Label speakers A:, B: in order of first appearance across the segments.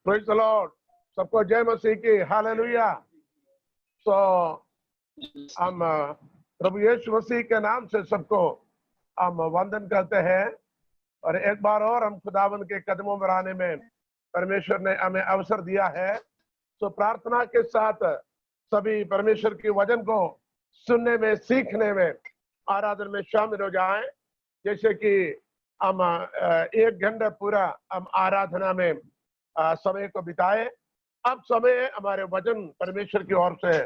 A: Praise the Lord. सबको जय मसीह की। हालेलुया। तो हम प्रभु यीशु मसीह के नाम से सबको हम वंदन करते हैं और एक बार और हम खुदावन के कदमों में आने में परमेश्वर ने हमें अवसर दिया है। तो प्रार्थना के साथ सभी परमेश्वर के वचन को सुनने में, सीखने में, आराधना में शामिल हो जाएं। जैसे कि हम 1 घंटा पूरा हम आराधना में समय को बिताए। अब समय हमारे वचन परमेश्वर की ओर से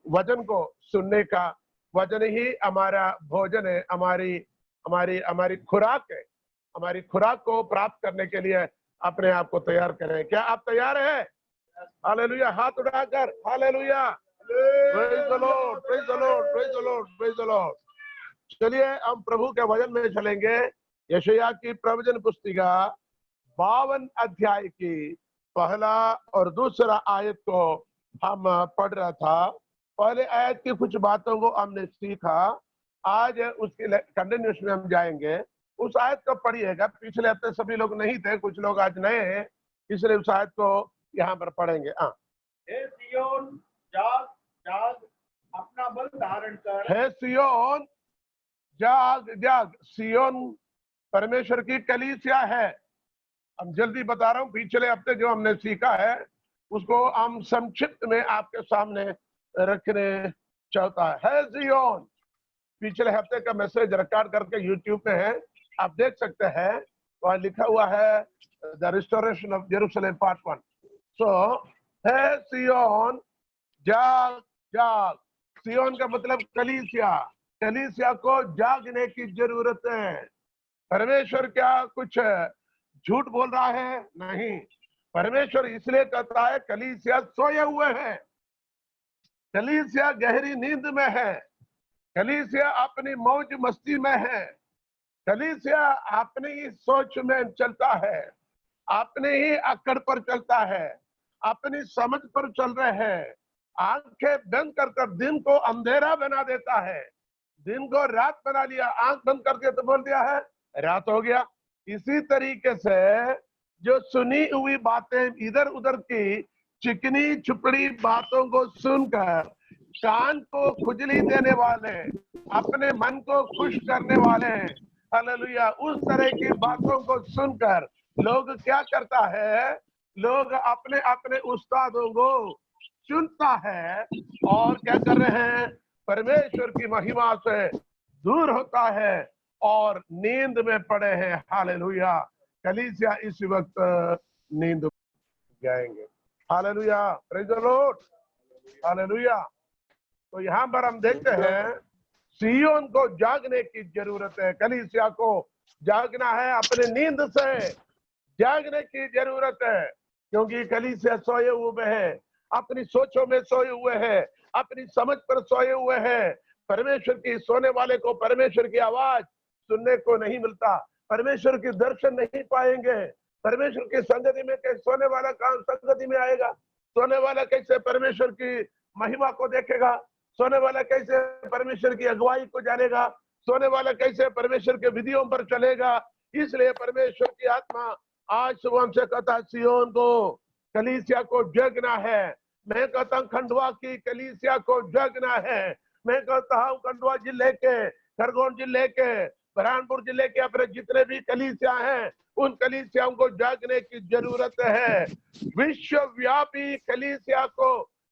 A: वचन को सुनने का। वचन ही हमारा भोजन है, हमारी हमारी हमारी खुराक है। हमारी खुराक को प्राप्त करने के लिए अपने आप को तैयार करें। क्या आप तैयार हैं? हालेलुया। हाथ उठाकर hallelujah. Praise the Lord, praise the Lord, praise the Lord, praise the Lord. चलिए हम प्रभु के वचन में चलेंगे। यशायाह की प्रवचन पुस्तिका 52 अध्याय की पहला और दूसरा आयत को हम पढ़ रहा था। पहले आयत की कुछ बातों को हमने सीखा। आज उसके कंटिन्यूएशन में हम जाएंगे। उस आयत को पढ़िएगा। पिछले हफ्ते सभी लोग नहीं थे, कुछ लोग आज नए हैं, इसलिए उस आयत को यहाँ पर पढ़ेंगे।
B: हे सियोन, जाग जाग, अपना बल धारण कर।
A: हे सियोन, जाग जाग। सियोन परमेश्वर की कलीसिया है। हम जल्दी बता रहा हूँ, पिछले हफ्ते जो हमने सीखा है उसको हम संक्षिप्त में आपके सामने रखने चाहता है सियोन। पिछले हफ्ते का मैसेज रिकॉर्ड करके यूट्यूब पे है, आप देख सकते हैं। वहाँ लिखा हुआ है the restoration of Jerusalem part 1। सो है सियोन, जाग जाग। सियोन का मतलब कलीसिया। कलीसिया को जागने की जरूरत है। परमेश्वर क्या कुछ झूठ बोल रहा है? नहीं। परमेश्वर इसलिए कहता है कलीसिया सोए हुए हैं, कलीसिया गहरी नींद में है, कलीसिया अपनी मौज मस्ती में है, कलीसिया अपनी ही सोच में चलता है, अपने ही अकड़ पर चलता है, अपनी समझ पर चल रहे हैं। आंखें बंद कर कर दिन को अंधेरा बना देता है, दिन को रात बना लिया। आंख बंद करके तो बोल दिया है रात हो गया। इसी तरीके से जो सुनी हुई बातें, इधर उधर की चिकनी छुपड़ी बातों को सुनकर कान को खुजली देने वाले, अपने मन को खुश करने वाले, हालेलुया, उस तरह की बातों को सुनकर लोग क्या करता है? लोग अपने अपने उस्तादों को चुनता है और क्या कर रहे हैं? परमेश्वर की महिमा से दूर होता है और नींद में पड़े हैं। हालेलुया। कलीसिया इस वक्त नींद जाएंगे। Hallelujah, praise the Lord, hallelujah. तो यहाँ पर हम देखते हैं सियोन को जागने की जरूरत है। कलीसिया को जागना है, अपने नींद से जागने की जरूरत है, क्योंकि कलीसिया सोए हुए है, अपनी सोचों में सोए हुए है, अपनी समझ पर सोए हुए है। परमेश्वर की सोने वाले को परमेश्वर की आवाज सुनने को नहीं मिलता, परमेश्वर के दर्शन नहीं पाएंगे। परमेश्वर की संगति में कैसे सोने वाला काम संगति में आएगा? सोने वाला कैसे परमेश्वर की महिमा को देखेगा? सोने वाला कैसे परमेश्वर की अगुवाई को जानेगा? सोने वाला कैसे परमेश्वर के विधियों पर चलेगा? इसलिए परमेश्वर की आत्मा आज सुबह हमसे कहता है सियोन को, कलीसिया को जगना है। मैं कहता हूँ खंडवा की कलीसिया को जगना है। मैं कहता हूँ खंडवा जिले के, खरगोन जिले के, बुरहानपुर जिले के अपने जितने भी कलीसिया हैं, उन कलीसियाओं को जागने की जरूरत है। विश्वव्यापी कलीसिया को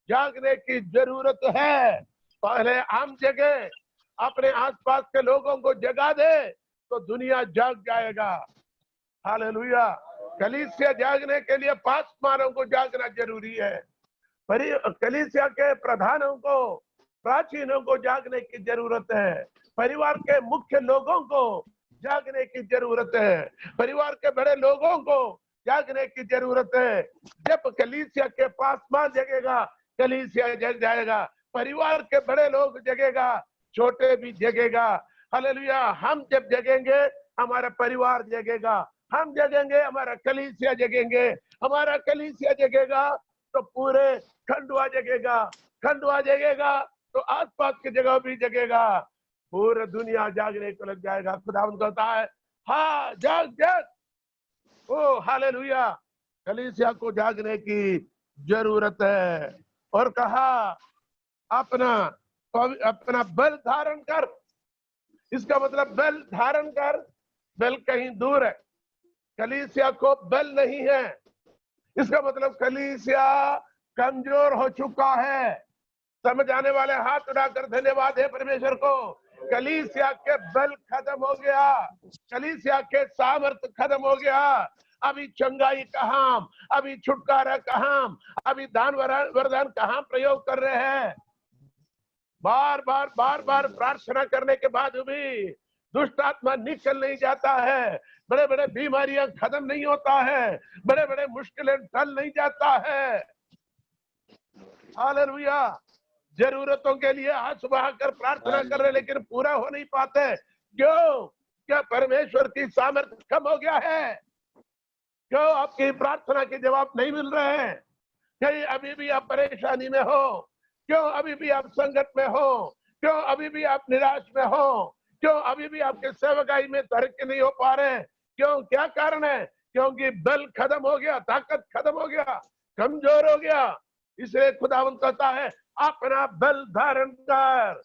A: जागने की जरूरत है। पहले हम जगे, अपने आसपास के लोगों को जगा दे तो दुनिया जाग जाएगा। हालेलुया। कलीसिया जागने के लिए पासमानों को जागना जरूरी है। कलीसिया के प्रधानों को, प्राचीनों को जागने की जरूरत है। परिवार के मुख्य लोगों को जागने की जरूरत है। परिवार के बड़े लोगों को जागने की जरूरत है। जब कलीसिया के पासमान जगेगा, कलीसिया जग जाएगा। परिवार के बड़े लोग जगेगा, छोटे भी जगेगा। हालेलुया। हम जब जगेंगे हमारा परिवार जगेगा, हम जगेंगे हमारा कलीसिया जगेंगे, हमारा कलीसिया जगेगा तो पूरे खंडवा जगेगा, खंडवा जगेगा तो आसपास की जगह भी जगेगा, पूरी दुनिया जागने को लग जाएगा। खुदावंद कहता है हाँ जाग जाग, ओ हालेलुया, कलीसिया को जागने की जरूरत है। और कहा अपना अपना बल धारण कर। इसका मतलब बल धारण कर, बल कहीं दूर है, कलीसिया को बल नहीं है। इसका मतलब कलीसिया कमजोर हो चुका है। समझ आने वाले हाथ उठाकर धन्यवाद है परमेश्वर को। कलीसिया के बल खत्म हो गया, कलीसिया के सामर्थ्य खत्म हो गया। अभी चंगाई कहां, अभी छुटकारा कहां, अभी दान वरदान कहां प्रयोग कर रहे हैं। बार बार प्रार्थना करने के बाद भी दुष्ट आत्मा निकल नहीं जाता है, बड़े बड़े बीमारियां खत्म नहीं होता है, बड़े बड़े मुश्किलें टल नहीं जाता है। हालेलुया, जरूरतों के लिए हाथ बढ़ाकर प्रार्थना कर रहे लेकिन पूरा हो नहीं पाते। क्यों? क्या परमेश्वर की सामर्थ्य कम हो गया है? क्यों आपकी प्रार्थना के जवाब नहीं मिल रहे हैं? कहीं अभी भी आप परेशानी में हो? क्यों अभी भी आप संकट में हो? क्यों अभी भी आप निराश में हो? क्यों अभी भी आपके सेवकाई में तरक्की नहीं हो पा रहे? क्यों? क्या कारण है? क्योंकि बल खत्म हो गया, ताकत खत्म हो गया, कमजोर हो गया। इसलिए खुदावंद कहता है अपना बल धारण कर।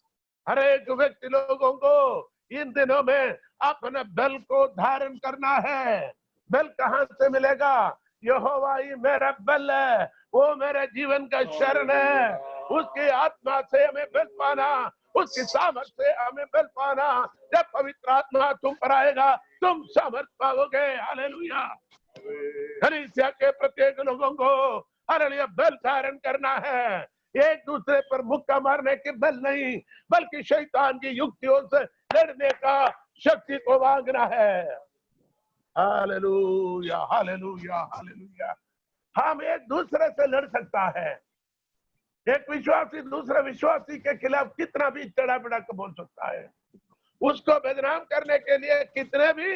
A: हर एक व्यक्ति लोगों को इन दिनों में अपना बल को धारण करना है। बल कहां से मिलेगा? यहोवा ही मेरा बल है, वो मेरे जीवन का शरण है। उसकी आत्मा से हमें बल पाना, उसकी सामर्थ्य से हमें बल पाना। जब पवित्र आत्मा तुम पर आएगा तुम सामर्थ पाओगे। हालेलुया, कलीसिया के प्रत्येक लोगों को हालेलुया बल धारण करना है। एक दूसरे पर मुक्का मारने के बल नहीं, बल्कि शैतान की युक्तियों से लड़ने का शक्ति को मांगना है। Hallelujah hallelujah hallelujah. हम एक दूसरे से लड़ सकता है। एक विश्वासी दूसरे विश्वासी के खिलाफ कितना भी चढ़ा बढ़ा कर बोल सकता है, उसको बदनाम करने के लिए कितने भी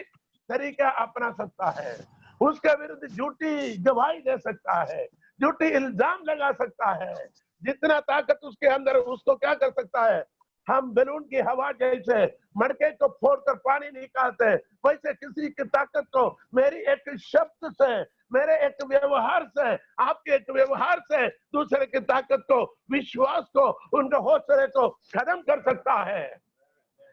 A: तरीका अपना सकता है, उसके विरुद्ध झूठी गवाही दे सकता है, झूठी इल्जाम लगा सकता है। जितना ताकत उसके अंदर, उसको क्या कर सकता है? हम बैलून की हवा जैसे मटके को फोड़कर पानी निकालते, वैसे किसी की ताकत को मेरी एक शब्द से, मेरे एक व्यवहार से, आपके एक व्यवहार से दूसरे की ताकत को, विश्वास को, उनके हौसले को खत्म कर सकता है।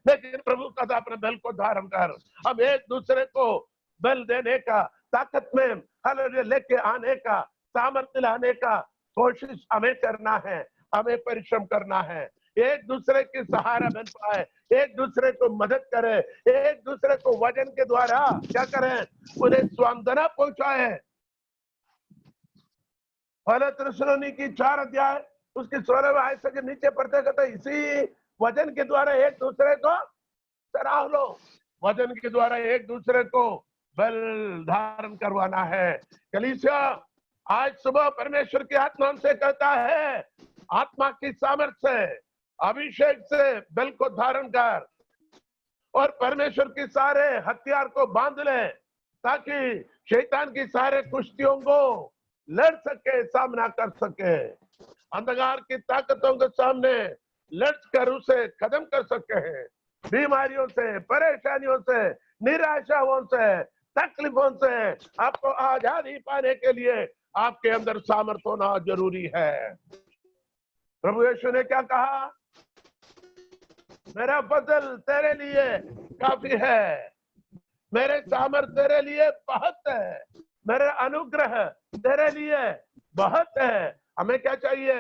A: लेकिन प्रभु का अपने बल को धारण कर, हम एक दूसरे को बल देने का, ताकत में हालेलुया लेके आने का, सामर्थ्य लाने का कोशिश हमें करना है, हमें परिश्रम करना है। एक दूसरे के सहारा बन पाए, एक दूसरे को मदद करें, एक दूसरे को वजन के द्वारा क्या करें? उन्हें सांत्वना पहुंचाए। पहले थिस्सलुनीकी की 4 अध्याय उसके 16वें आयत से नीचे पढ़ते कहते इसी वजन के द्वारा एक दूसरे को सराह लो। वजन के द्वारा एक दूसरे को बल धारण करवाना है। कलीसिया आज सुबह परमेश्वर की आत्मा से कहता है, आत्मा की सामर्थ्य से, अभिषेक से बल को धारण कर और परमेश्वर के सारे हथियार को बांध ले, ताकि शैतान की सारे कुश्तियों को लड़ सके, सामना कर सके, अंधकार की ताकतों के सामने लड़कर उसे खत्म कर सके हैं। बीमारियों से, परेशानियों से, निराशाओं से, तकलीफों से आपको आजादी पाने के लिए आपके अंदर सामर्थ्य होना जरूरी है। प्रभु यीशु ने क्या कहा? मेरा फजल तेरे लिए काफी है, मेरे सामर्थ्य तेरे लिए बहुत है, मेरा अनुग्रह तेरे लिए बहुत है। हमें क्या चाहिए?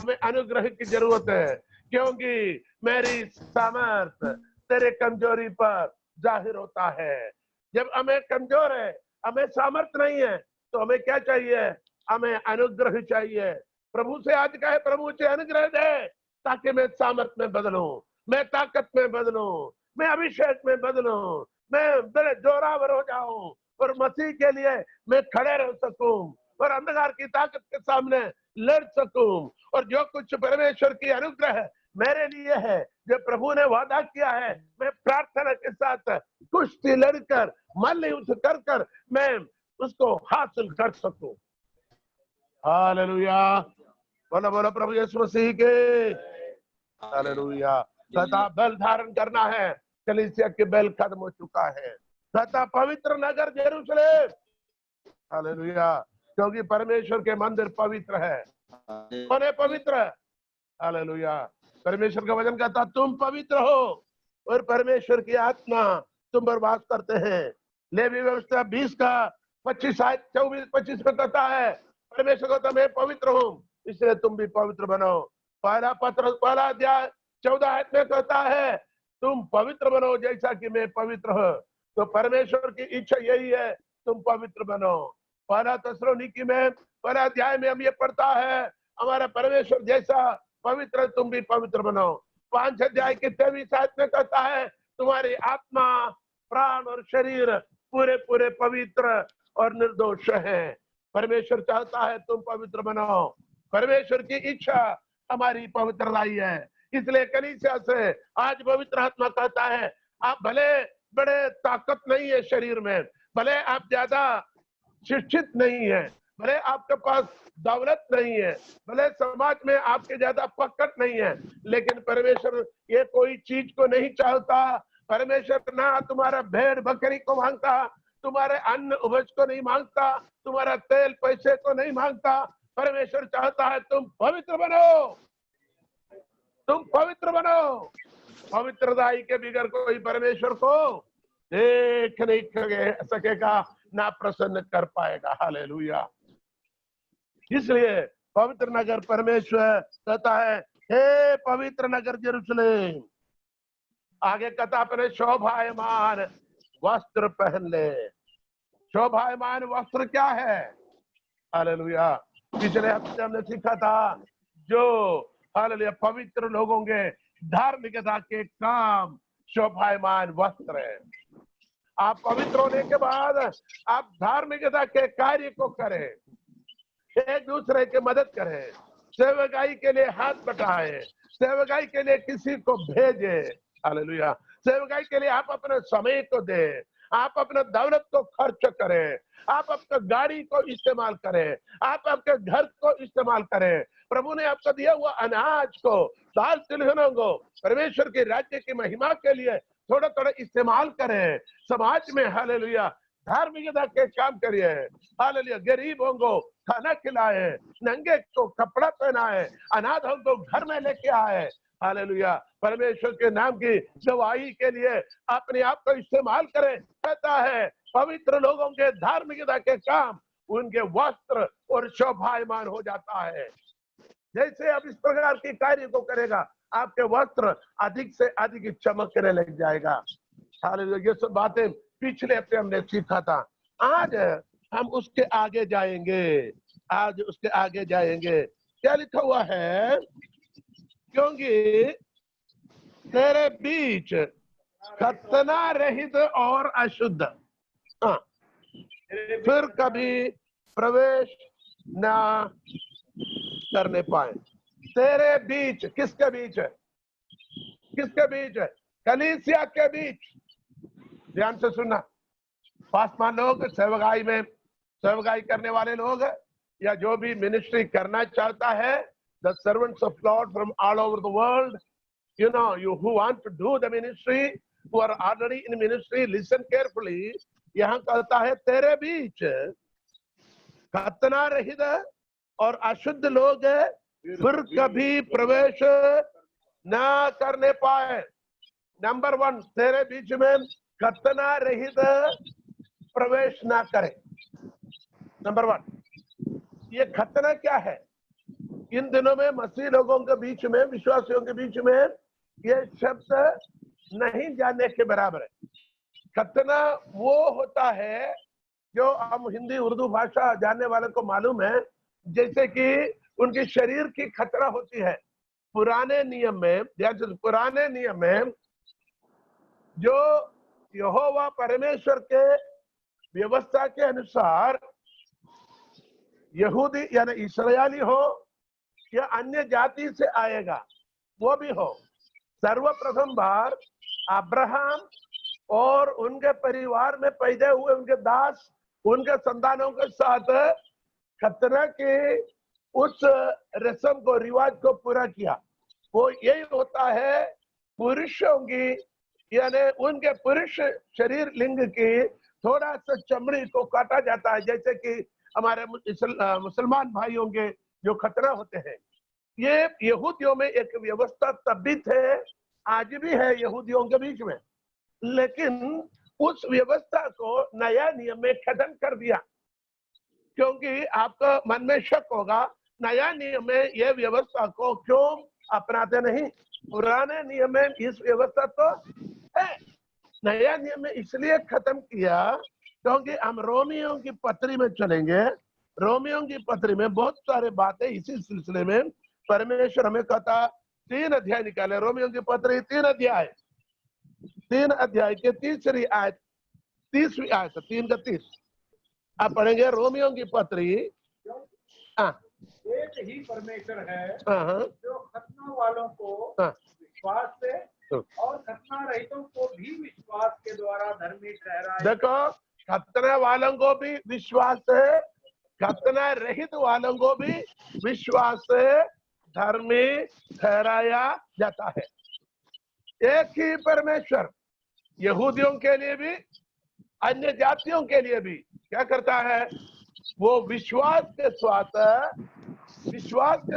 A: हमें अनुग्रह की जरूरत है, क्योंकि मेरी सामर्थ्य तेरे कमजोरी पर जाहिर होता है। जब हमें कमजोर है, हमें सामर्थ्य नहीं है, तो हमें क्या चाहिए? हमें अनुग्रह चाहिए। प्रभु से आज कहे, प्रभु से अनुग्रह दे, ताकि मैं सामर्थ्य में बदलूं, मैं ताकत में बदलूं, मैं अभिषेक में बदलूं, मैं बड़े जोरावर हो जाऊं और मसीह के लिए मैं खड़े रह सकूं और अंधकार की ताकत के सामने लड़ सकूं। और जो कुछ परमेश्वर की अनुग्रह मेरे लिए है, जो प्रभु ने वादा किया है, मैं प्रार्थना के साथ कुश्ती लड़कर, मल्लयुद्ध कर कर मैं उसको हासिल कर सकूं। हालेलुया, बोलो बोलो प्रभु यीशु मसीह के। हालेलुया। तथा बल धारण करना है। कलीसिया के बल खत्म हो चुका है। तथा पवित्र नगर यरूशलेम हालेलुया। क्योंकि परमेश्वर के मंदिर पवित्र है। कौन है पवित्र? हालेलुया। परमेश्वर का वचन कहता तुम पवित्र हो और परमेश्वर की आत्मा तुम पर वास करते हैं। लेवी व्यवस्था 20 का 25 24 25 में कहता है परमेश्वर को मैं पवित्र हूँ इसलिए तुम भी पवित्र बनो। पहला अध्याय 14 में कहता है तुम पवित्र बनो जैसा कि मैं पवित्र हूँ। तो परमेश्वर की इच्छा यही है तुम पवित्र बनो। पहला थिस्सलुनीकी में पहला अध्याय में हम ये पढ़ता है हमारा परमेश्वर जैसा पवित्र तुम भी पवित्र बनो। 5 अध्याय के 23 में कहता है तुम्हारी आत्मा प्राण और शरीर पूरे पूरे पवित्र और निर्दोष है। परमेश्वर चाहता है तुम पवित्र बनो। परमेश्वर की इच्छा हमारी पवित्रताई है। इसलिए कलीसिया से आज पवित्र आत्मा कहता है आप भले बड़े ताकत नहीं है शरीर में, भले आप ज्यादा शिक्षित नहीं है, भले आपके पास दौलत नहीं है, भले समाज में आपके ज्यादा पकड़ नहीं है, लेकिन परमेश्वर ये कोई चीज को नहीं चाहता। परमेश्वर ना तुम्हारा भेड़ बकरी को मांगता, तुम्हारे अन्न उपज को नहीं मांगता, तुम्हारा तेल पैसे को नहीं मांगता। परमेश्वर चाहता है तुम पवित्र बनो, तुम पवित्र बनो। पवित्रताई के बिगड़ कोई परमेश्वर को देख नहीं सकेगा, ना प्रसन्न कर पाएगा। हालेलुया। इसलिए पवित्र नगर परमेश्वर कहता है हे पवित्र नगर यरूशलेम, आगे कहता अपने शोभायमान वस्त्र पहन ले। शोभायमान वस्त्र क्या है? हालेलुया। पिछले हफ्ते हमने सीखा था जो हालेलुया पवित्र लोगों के धार्मिकता के काम शोभायमान वस्त्र है। आप पवित्र होने के बाद आप धार्मिकता के कार्य को करें, एक दूसरे की मदद करें, सेवकाई के लिए हाथ बटाएं, सेवकाई के लिए किसी को भेजे। हालेलुया। सेवकाई के लिए आप अपने समय को दें, आप अपने दौलत को खर्च करें, आप अपने गाड़ी को इस्तेमाल करें, आप आपके घर को इस्तेमाल करें। प्रभु ने आपको दिया हुआ अनाज को, दाल तिलहनों को परमेश्वर के राज्य की महिमा के लिए थोड़ा थोड़ा इस्तेमाल करें। समाज में हालेलुया धार्मिकता के काम करिए। हालेलुया गरीबों को खाना खिलाए, नंगे को कपड़ा पहनाए, अनाथों को घर में लेके आए। हालेलुया परमेश्वर के नाम की गवाही के लिए अपने आप को इस्तेमाल करें। कहता है पवित्र लोगों के धार्मिकता के काम उनके वस्त्र और शोभायमान हो जाता है। जैसे आप इस प्रकार की कार्य को करेगा आपके वस्त्र अधिक से अधिक चमकने लग जाएगा। हालेलुया। ये सब बातें पिछले हफ्ते हमने सीखा था। आज हम उसके आगे जाएंगे, आज उसके आगे जाएंगे। क्या लिखा हुआ है? क्योंकि तेरे बीच खतना रहित और अशुद्ध फिर कभी प्रवेश ना करने पाए। तेरे बीच, किसके बीच है? किसके बीच है? कलीसिया के बीच। ध्यान से सुनना। पासवान लोग, सेवकाई में सेवकाई करने वाले लोग या जो भी मिनिस्ट्री करना चाहता है, the servants of Lord from all over the world, you know, you who want to do the ministry, who are already in ministry, listen carefully. यहाँ कहता है तेरे बीच खतना रहित और अशुद्ध लोग फिर कभी प्रवेश ना करने पाए। नंबर 1, तेरे बीच में खतना रहित प्रवेश ना करे। नंबर 1, ये खतना क्या है? इन दिनों में मसीह लोगों के बीच में, विश्वासियों के बीच में ये शब्द नहीं जानने के बराबर है। खतना वो होता है जो हम हिंदी उर्दू भाषा जानने वाले को मालूम है, जैसे कि उनके शरीर की खतना होती है। पुराने नियम में, पुराने नियम में जो यहोवा परमेश्वर के व्यवस्था के अनुसार यहूदी यानी इस्राएली हो या अन्य जाति से आएगा वो भी हो, सर्वप्रथम बार अब्राहम और उनके परिवार में पैदा हुए उनके दास, उनके संतानों के साथ खतना के उस रस्म को, रिवाज को पूरा किया। वो यही होता है पुरुषों की यानी उनके पुरुष शरीर लिंग की थोड़ा सा चमड़ी को काटा जाता है, जैसे कि हमारे मुसलमान भाइयों के जो खतना होते हैं। ये यहूदियों में एक व्यवस्था तब भी थे, आज भी है यहूदियों के बीच में, लेकिन उस व्यवस्था को नया नियम में खत्म कर दिया। क्योंकि आपका मन में शक होगा, नया नियम में ये व्यवस्था को क्यों अपनाते नहीं? पुराने नियम में इस व्यवस्था तो है, नया नियम में इसलिए खत्म किया क्योंकि हम रोमियों की पत्री में चलेंगे। रोमियों की पत्री में बहुत सारे बातें इसी सिलसिले में परमेश्वर हमें कहता। 3 अध्याय निकाले, रोमियों की पत्री 3 अध्याय के 30वीं आयत, 30वीं आयत, 3 का 30 आप पढ़ेंगे। रोमियों की पत्री। हाँ,
B: एक ही परमेश्वर है
A: हाँ,
B: जो खतना वालों को
A: हाँ,
B: विश्वास से और खतना रहितों को भी विश्वास के द्वारा धर्मी ठहराए।
A: देखो, खतना वालों को भी विश्वास है, खतना रहित वालों को भी विश्वास से धर्मी ठहराया जाता है। एक ही परमेश्वर यहूदियों के लिए भी अन्य जातियों के लिए भी क्या करता है? वो विश्वास के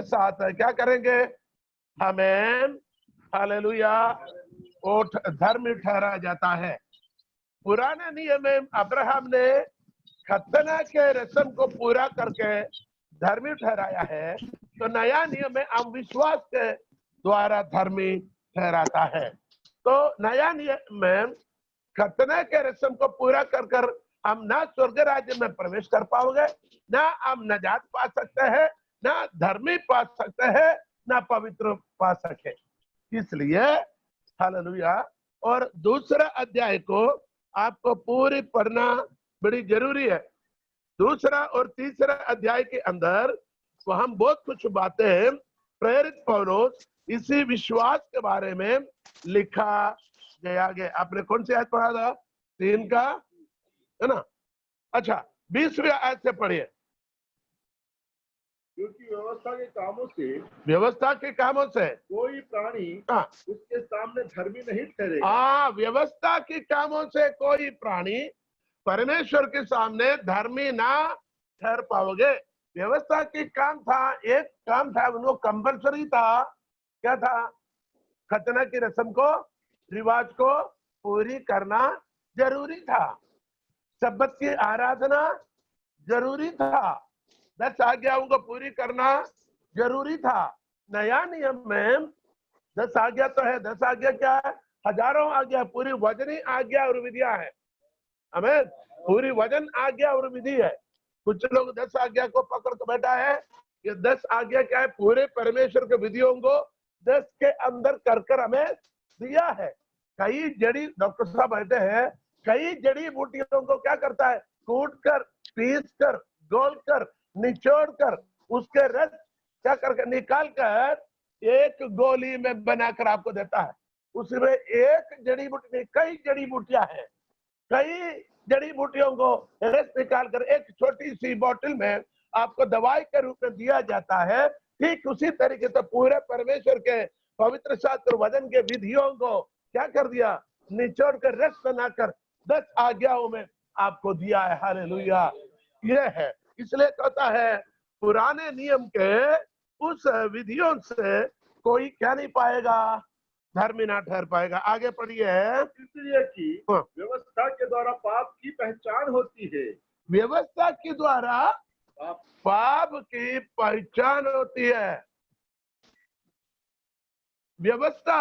A: साथ क्या करेंगे? हमें हालेलुया वो धर्म ठहराया जाता है। पुराने नियम में अब्राहम ने खतना के रस्म को पूरा करके धर्मी ठहराया है, तो नया नियम में हम विश्वास के द्वारा धर्मी ठहराता है। तो नया नियम में खतना के रस्म को पूरा कर हम ना स्वर्ग राज्य में प्रवेश कर पाओगे, ना हम नजात पा सकते हैं, ना धर्मी पा सकते हैं, ना पवित्र पा सके। इसलिए हालेलुया। और दूसरा अध्याय को आपको पूरी पढ़ना बड़ी जरूरी है। दूसरा और तीसरा अध्याय के अंदर तो हम बहुत कुछ बातें प्रेरित पौलुस इसी विश्वास के बारे में लिखा गया। आपने कौन सी आयत पढ़ा था? 3 का, है ना? अच्छा, 20वीं आयत से पढ़िए।
B: क्योंकि व्यवस्था के कामों से कोई प्राणी उसके सामने धर्मी नहीं ठहरेगा।
A: व्यवस्था के कामों से कोई प्राणी परमेश्वर के सामने धर्मी ना ठहर पाओगे। व्यवस्था के काम था, एक काम था, उनको कंपलसरी था। क्या था? खतना की रस्म को, रिवाज को पूरी करना जरूरी था। सब्बत की आराधना जरूरी था। 10 आज्ञाओं को पूरी करना जरूरी था। नया नियम में 10 आज्ञा तो है, 10 आज्ञा क्या है? हजारों आज्ञा, पूरी वजनी आज्ञा और विधियां है। हमें पूरी वजन आज्ञा और विधि है। कुछ लोग 10 आज्ञा को पकड़ के बैठा है। ये 10 आज्ञा क्या है? पूरे परमेश्वर के विधियों को 10 के अंदर कर हमें दिया है। कई जड़ी, डॉक्टर साहब बैठे हैं, कई जड़ी बूटियों को क्या करता है? कूट कर, पीस कर, गोल कर, निचोड़ कर, उसके रस क्या करके निकाल कर एक गोली में बनाकर आपको देता है। उसमें एक जड़ी बूटी नहीं, कई जड़ी बूटियां हैं। कई जड़ी बूटियों को रस निकाल कर एक छोटी सी बोतल में आपको दवाई के रूप में दिया जाता है। ठीक उसी तरीके से पूरे परमेश्वर के पवित्र शास्त्र वचन के विधियों को क्या कर दिया? निचोड़ कर रस बनाकर 10 आज्ञाओं में आपको दिया है। हालेलुया। ये है, इसलिए कहता है पुराने नियम के उस विधियों से कोई क्या नहीं पाएगा? धर्मी ना ठहर पाएगा। आगे पढ़िए।
B: इसलिए कि व्यवस्था के द्वारा पाप की पहचान होती है।
A: व्यवस्था के द्वारा पाप की पहचान होती है। व्यवस्था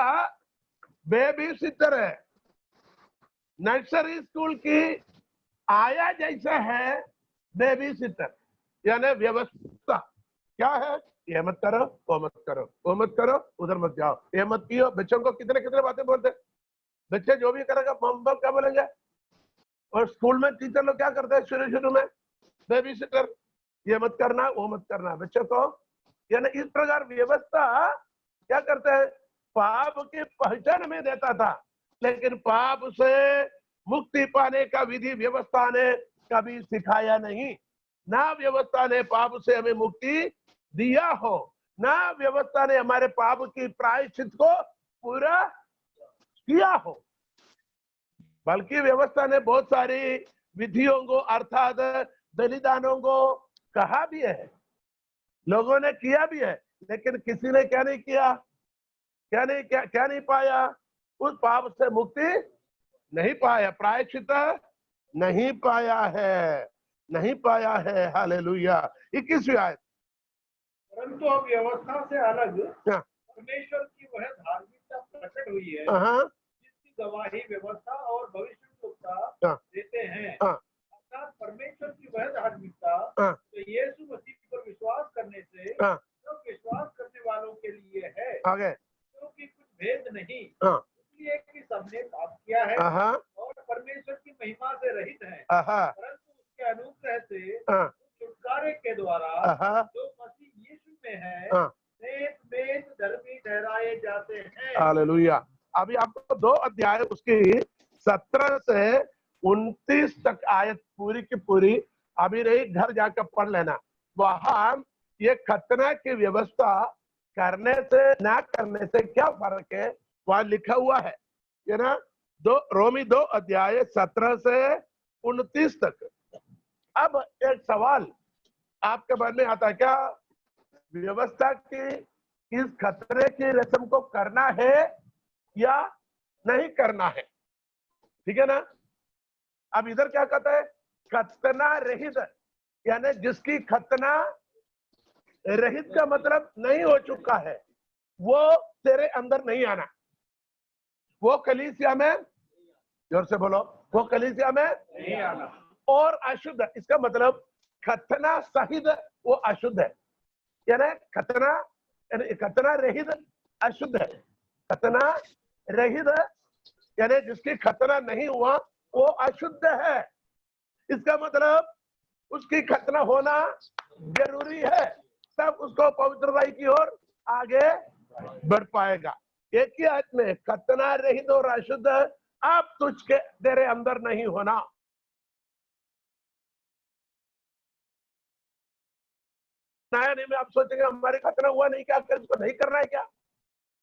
A: बेबी सिटर है, नर्सरी स्कूल की आया जैसा है बेबी सिटर, यानी व्यवस्था क्या है? ये मत करो, वो मत करो, वो मत करो, उधर मत जाओ, ये मत पियो। बच्चों को कितने बातें बोलते, बच्चे जो भी करेगा मम्मी पापा क्या बोलेंगे। और स्कूल में टीचर लोग क्या करते हैं? शुरू में बेबी सिटर, ये मत करना, वो मत करना बच्चों को। यानी इस प्रकार व्यवस्था क्या करते हैं? पाप की पहचान में देता था, लेकिन पाप से मुक्ति पाने का विधि व्यवस्था ने कभी सिखाया नहीं। ना व्यवस्था ने पाप से हमें मुक्ति दिया हो, ना व्यवस्था ने हमारे पाप की प्रायश्चित को पूरा किया हो, बल्कि व्यवस्था ने बहुत सारी विधियों को अर्थात बलिदानों को कहा भी है, लोगों ने किया भी है, लेकिन किसी ने क्या नहीं किया, क्या नहीं पाया, उस पाप से मुक्ति नहीं पाया, प्रायश्चित नहीं पाया है। हालेलुया। 21वीं आयत।
B: परंतु अब व्यवस्था से अलग परमेश्वर की वह धार्मिकता प्रकट हुई है जिसकी गवाही व्यवस्था और भविष्यवक्ता देते हैं, अर्थात परमेश्वर की वह धार्मिकता जो यीशु मसीह पर विश्वास करने से सब विश्वास करने वालों के लिए है, क्योंकि कुछ भेद नहीं, इसलिए कि सबने पाप किया है और परमेश्वर की महिमा से रहित है, परंतु उसके अनुग्रह से छुटकारे के द्वारा जो मसीह यीशु में है में धर्मी ठहराए जाते हैं।
A: हालेलुया। अभी आपको 2 अध्याय उसकी 17 से 29 तक आयत पूरी की पूरी अभी नहीं, घर जाकर पढ़ लेना। वहां ये खतना की व्यवस्था करने से ना करने से क्या फर्क है वहां लिखा हुआ है ना। रोमी 2 अध्याय 17 से 29 तक। अब एक सवाल आपके मन में आता है, क्या व्यवस्था की इस खतरे की रस्म को करना है या नहीं करना है? ठीक है ना। अब इधर क्या कहता है, खतना रहित, यानी जिसकी खतना रहित का मतलब नहीं हो चुका है, वो तेरे अंदर नहीं आना, वो कलीसिया में, जोर से बोलो, वो कलीसिया में
B: नहीं आना।
A: और अशुद्ध, इसका मतलब खतना सहित वो अशुद्ध है, यानी खतना रहित अशुद्ध है। खतना रहित यानी जिसकी खतना नहीं हुआ वो अशुद्ध है। इसका मतलब उसकी खतना होना जरूरी है, तब उसको पवित्रता की ओर आगे बढ़ पाएगा। एक ही आयत में खतना रहित और अशुद्ध आप तुझके तेरे अंदर नहीं होना। नया नहीं में आप सोचेंगे हमारे खतना हुआ नहीं, क्या इसको नहीं करना है क्या,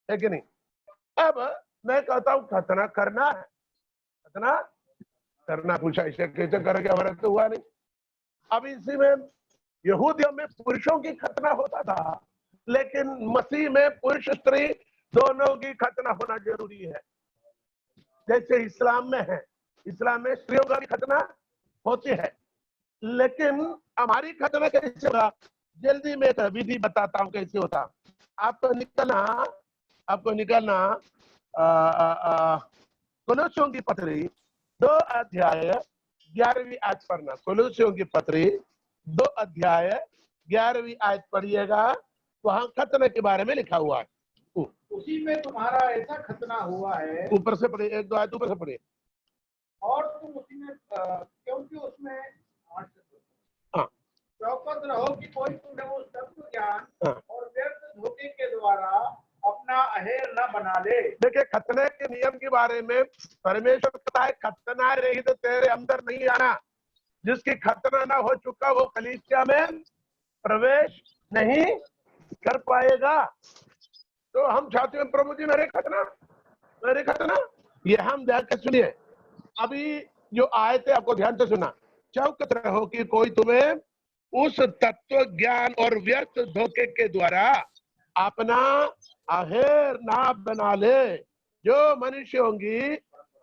A: है कि नहीं? अब मैं कहता हूं खतना करना है, खतना करना। पूछा इसे कैसे करेंगे, हमारा तो हुआ नहीं। अब इसी में यहूदियों में पुरुषों की खतना होता था, लेकिन मसीह में पुरुष स्त्री दोनों की खतना होना जरूरी है। जैसे इस्लाम में है, इस्लाम में स्त्रियों का भी खतना होती है, लेकिन हमारी खतना कैसे होगा, जल्दी में विधि बताता हूं कैसे होता। आपको निकलना कोलोसियों की पत्री 2 अध्याय 11वीं आयत पढ़ना। कोलोसियों की पत्री 2 अध्याय 11वीं आयत पढ़िएगा, वहां खतना के बारे में लिखा हुआ है।
B: उसी में तुम्हारा ऐसा खतना हुआ है,
A: ऊपर से पढ़िए, 1-2 आयत ऊपर से पढ़िए।
B: और तुम उसी में क्योंकि उसमें चौकस रहो कि कोई तुम्हें उस तत्व ज्ञान और व्यर्थ धोखे के द्वारा अपना अहेर न बना ले।
A: देखिए, खतने के नियम के बारे में परमेश्वर कहता है खतना रहित तेरे अंदर नहीं आना। जिसकी खतना ना हो चुका वो कलीसिया में प्रवेश नहीं कर पाएगा। तो हम चाहते हैं प्रभु जी मेरे खतना, ये हम ध्यान से सुनिए। अभी जो आयत है आपको ध्यान से सुना। चौकस रहो कि कोई तुम्हें उस तत्व ज्ञान और व्यर्थ धोखे के द्वारा अपना अहेर ना बना ले, जो मनुष्यों की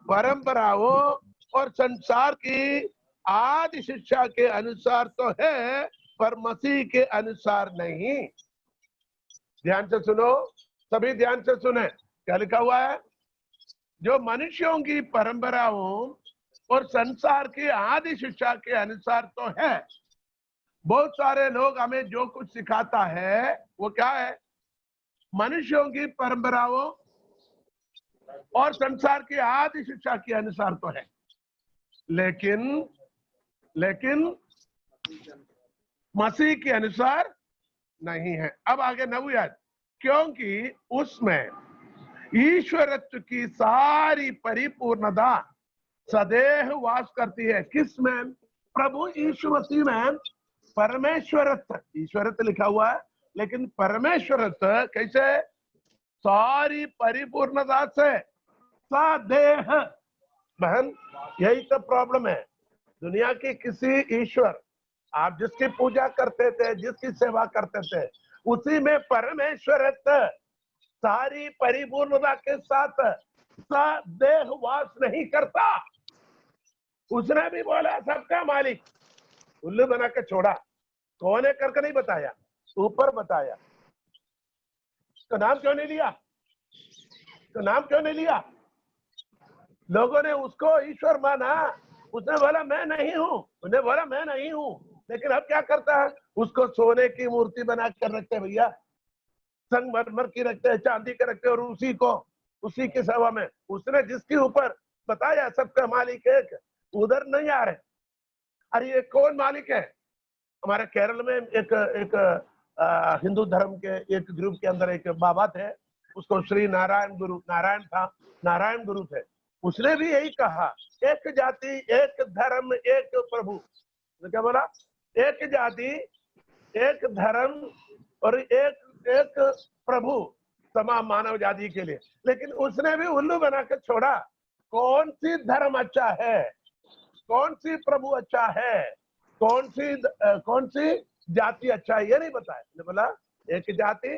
A: परंपराओं और संसार की आदि शिक्षा के अनुसार तो है, पर मसीह के अनुसार नहीं। ध्यान से सुनो, सभी ध्यान से सुने, क्या लिखा हुआ है? जो मनुष्यों की परंपराओं और संसार की आदि शिक्षा के अनुसार तो है। बहुत सारे लोग हमें जो कुछ सिखाता है वो क्या है? मनुष्यों की परंपराओं और संसार की आदि शिक्षा के अनुसार तो है, लेकिन मसीह के अनुसार नहीं है। अब आगे 9वीं आयत, क्योंकि उसमें ईश्वरत्व की सारी परिपूर्णता सदैव वास करती है। किसमें? प्रभु यीशु मसीह में परमेश्वरत्व, ईश्वरत्व लिखा हुआ है, लेकिन परमेश्वरत्व कैसे? सारी परिपूर्णता से सदेह। बहन, यही तो प्रॉब्लम है। दुनिया की किसी ईश्वर, आप जिसकी पूजा करते थे, जिसकी सेवा करते थे, उसी में परमेश्वरत्व सारी परिपूर्णता के साथ सदेह वास नहीं करता। उसने भी बोला सबका मालिक, उल्लू बना के छोड़ा। कौन है करके नहीं बताया, ऊपर बताया। तो नाम क्यों नहीं लिया? तो नाम क्यों नहीं लिया? लोगों ने उसको ईश्वर माना, उसने बोला मैं नहीं हूं, उसने बोला मैं नहीं हूं। लेकिन अब क्या करता है, उसको सोने की मूर्ति बना कर रखते हैं भैया, संगमरमर की रखते हैं, चांदी के रखते हैं, और उसी को उसी की सेवा में उसने जिसके ऊपर बताया सबका मालिक एक, उधर नहीं आ रहे। अरे ये कौन मालिक है? हमारे केरल में एक हिंदू धर्म के एक ग्रुप के अंदर एक बाबा थे, उसको श्री नारायण गुरु, नारायण गुरु थे। उसने भी यही कहा, एक जाति एक धर्म एक प्रभु। तो क्या बोला? एक जाति एक धर्म और एक प्रभु तमाम मानव जाति के लिए। लेकिन उसने भी उल्लू बना के छोड़ा। कौन सी धर्म अच्छा है, कौन सी प्रभु अच्छा है, कौन सी जाति अच्छा है, ये नहीं बताया। बोला एक जाति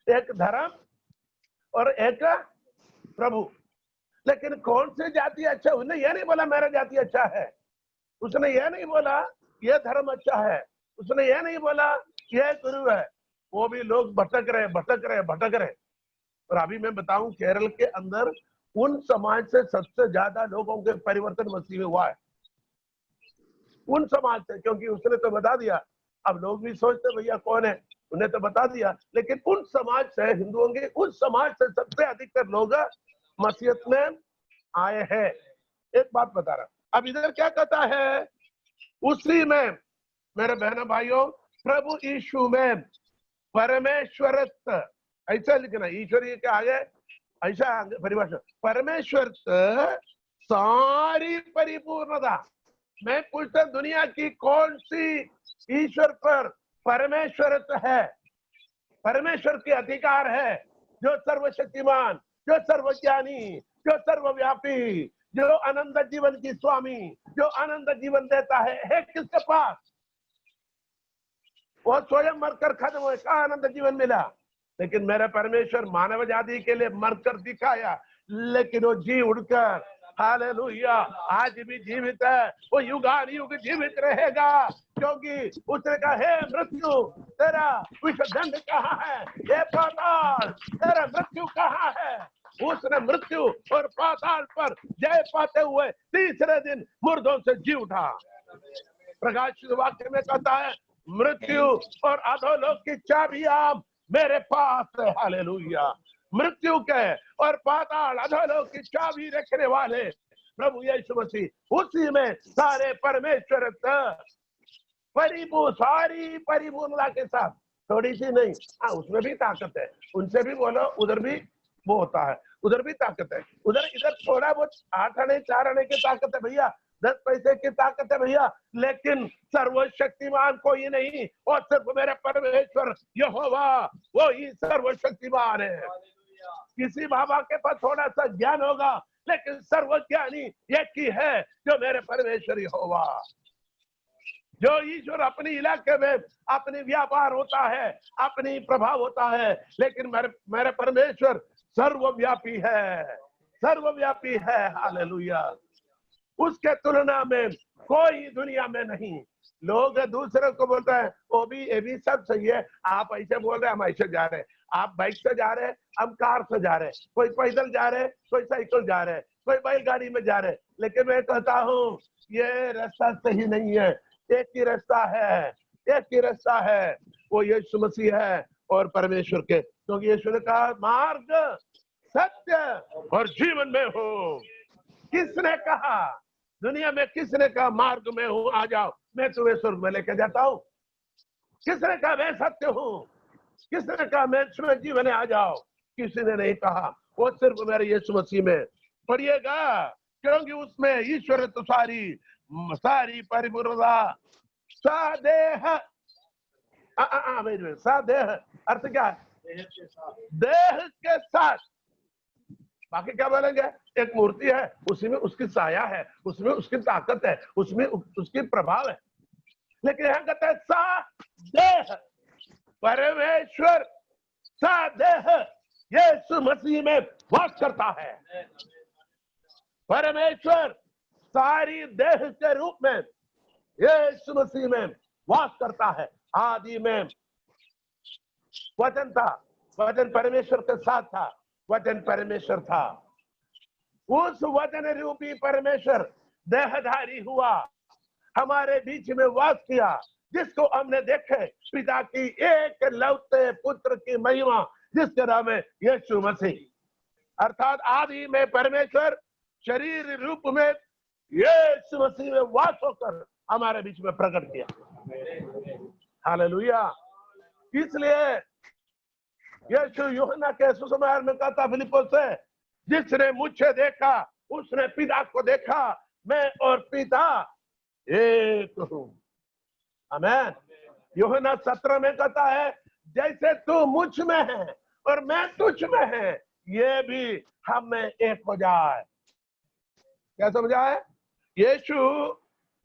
A: एक धर्म और एक प्रभु। लेकिन कौन सी जाति अच्छा, उसने ये नहीं बोला मेरा जाति अच्छा है, उसने ये नहीं बोला ये धर्म अच्छा है, उसने ये नहीं बोला ये गुरु है। वो भी लोग भटक रहे। और अभी मैं बताऊं, केरल के अंदर उन समाज से सबसे ज्यादा लोगों के परिवर्तन मसीह में हुआ है, उन समाज से, क्योंकि उसने तो बता दिया। अब लोग भी सोचते भैया कौन है, उन्हें तो बता दिया। लेकिन उन समाज से, हिंदुओं के उस समाज से सबसे अधिकतर लोग मसीहत में आए हैं। एक बात बता रहा, अब इधर क्या कहता है, उसी में मेरे बहनों भाइयों, प्रभु यीशु में परमेश्वरत्व, ऐसा लिखना, ईश्वरीय के आगे ऐसा परिभाषा, परमेश्वर सारी परिपूर्णता। मैं पूछता दुनिया की कौन सी ईश्वर पर परमेश्वरत्व है, परमेश्वर के अधिकार है, जो सर्वशक्तिमान, जो सर्वज्ञानी, जो सर्वव्यापी, जो आनंद जीवन की स्वामी, जो आनंद जीवन देता है किसके पास? वो स्वयं मरकर खत्म हुए, कहा आनंद जीवन मिला। लेकिन मेरा परमेश्वर मानव जाति के लिए मरकर दिखाया, लेकिन वो जी उड़कर, हालेलुया, आज भी जीवित है, वो युगान युग जीवित रहेगा। क्योंकि उसने कहा, हे मृत्यु तेरा विषदंड कहाँ है, हे पाताल तेरा मृत्यु कहाँ है? उसने मृत्यु और पाताल पर जय पाते हुए तीसरे दिन मुर्दों से जी उठा। प्रकाशित वाक्य में कहता है, मृत्यु और अधोलोक की चाबियां मेरे पास है। हालेलुया। मृत्यु के और पाताल अधोलोक की चाबी रखने वाले प्रभु यीशु मसीह, उसी में सारे परमेश्वर सारी परिपूर्णता के साथ, थोड़ी सी नहीं, हाँ उसमें भी ताकत है। उनसे भी बोलो, उधर भी वो होता है, उधर भी ताकत है, उधर इधर थोड़ा बहुत 8 आने 4 आने की ताकत है भैया, 10 पैसे की ताकत है भैया, लेकिन सर्वशक्तिमान कोई नहीं, और सिर्फ मेरे परमेश्वर यहोवा, वो ही सर्वशक्तिमान है। किसी बाबा के पास थोड़ा सा ज्ञान होगा, लेकिन सर्वज्ञानी एक ही है, जो मेरे परमेश्वर यहोवा। जो ईश्वर अपने इलाके में अपनी व्यापार होता है, अपनी प्रभाव होता है, लेकिन मेरे परमेश्वर सर्वव्यापी है, सर्वव्यापी है। हालेलुया। उसके तुलना में कोई दुनिया में नहीं। लोग दूसरे को बोलते हैं वो भी, ये भी सब सही है, आप ऐसे बोल रहे हैं, हम ऐसे जा रहे हैं, आप बाइक से जा रहे हैं, हम कार से जा रहे हैं, कोई पैदल जा रहे हैं, कोई साइकिल जा रहे हैं, कोई बैलगाड़ी में जा रहे हैं। लेकिन मैं कहता हूँ ये रास्ता सही नहीं है, एक ही रास्ता है, एक ही रास्ता है, वो यीशु मसीह है और परमेश्वर के। क्योंकि यीशु ने कहा मार्ग, सत्य और जीवन में हो। किसने कहा? दुनिया में किसने कहा मार्ग में हूं, आ जाओ मैं तुम्हें स्वर्ग में लेके जाता हूं? किसने कहा मैं सत्य हूं? किसने कहा मैं तुम्हें जीवन, आ जाओ? किसी ने नहीं कहा। वो सिर्फ मेरे यीशु मसीह में पढ़िएगा, क्योंकि उसमें ईश्वर तो सारी परिपूर्णता, सादेह, सादेह अर्थ क्या है? देह के साथ बाकी क्या बोलेंगे? एक मूर्ति है, उसी में उसकी साया है, उसमें उसकी ताकत है, उसमें उसकी प्रभाव है। लेकिन यहाँ कहता है सा देह, परमेश्वर सा देह यीशु मसीह में वास करता है। परमेश्वर सारी देह के रूप में यीशु मसीह में वास करता है। आदि में वचन था, वचन परमेश्वर के साथ था, वचन परमेश्वर था। उस वचन रूपी परमेश्वर देहधारी हुआ, हमारे बीच में वास किया, जिसको हमने देखे पिता की एक लौते पुत्र की महिमा, जिसका नाम है यीशु मसीह। अर्थात आदि में परमेश्वर शरीर रूप में यीशु मसीह में वास होकर हमारे बीच में प्रकट किया। हालेलुया। इसलिए यीशु यूहन्ना के सुसमाचार में कहता फिलिप्पुस से, जिसने मुझे देखा उसने पिता को देखा, मैं और पिता एक हूं। आमीन। यूहन्ना 17 में कहता है, जैसे तू मुझ में है और मैं तुझ में है, ये भी हम में एक हो जाए। क्या समझा है? यीशु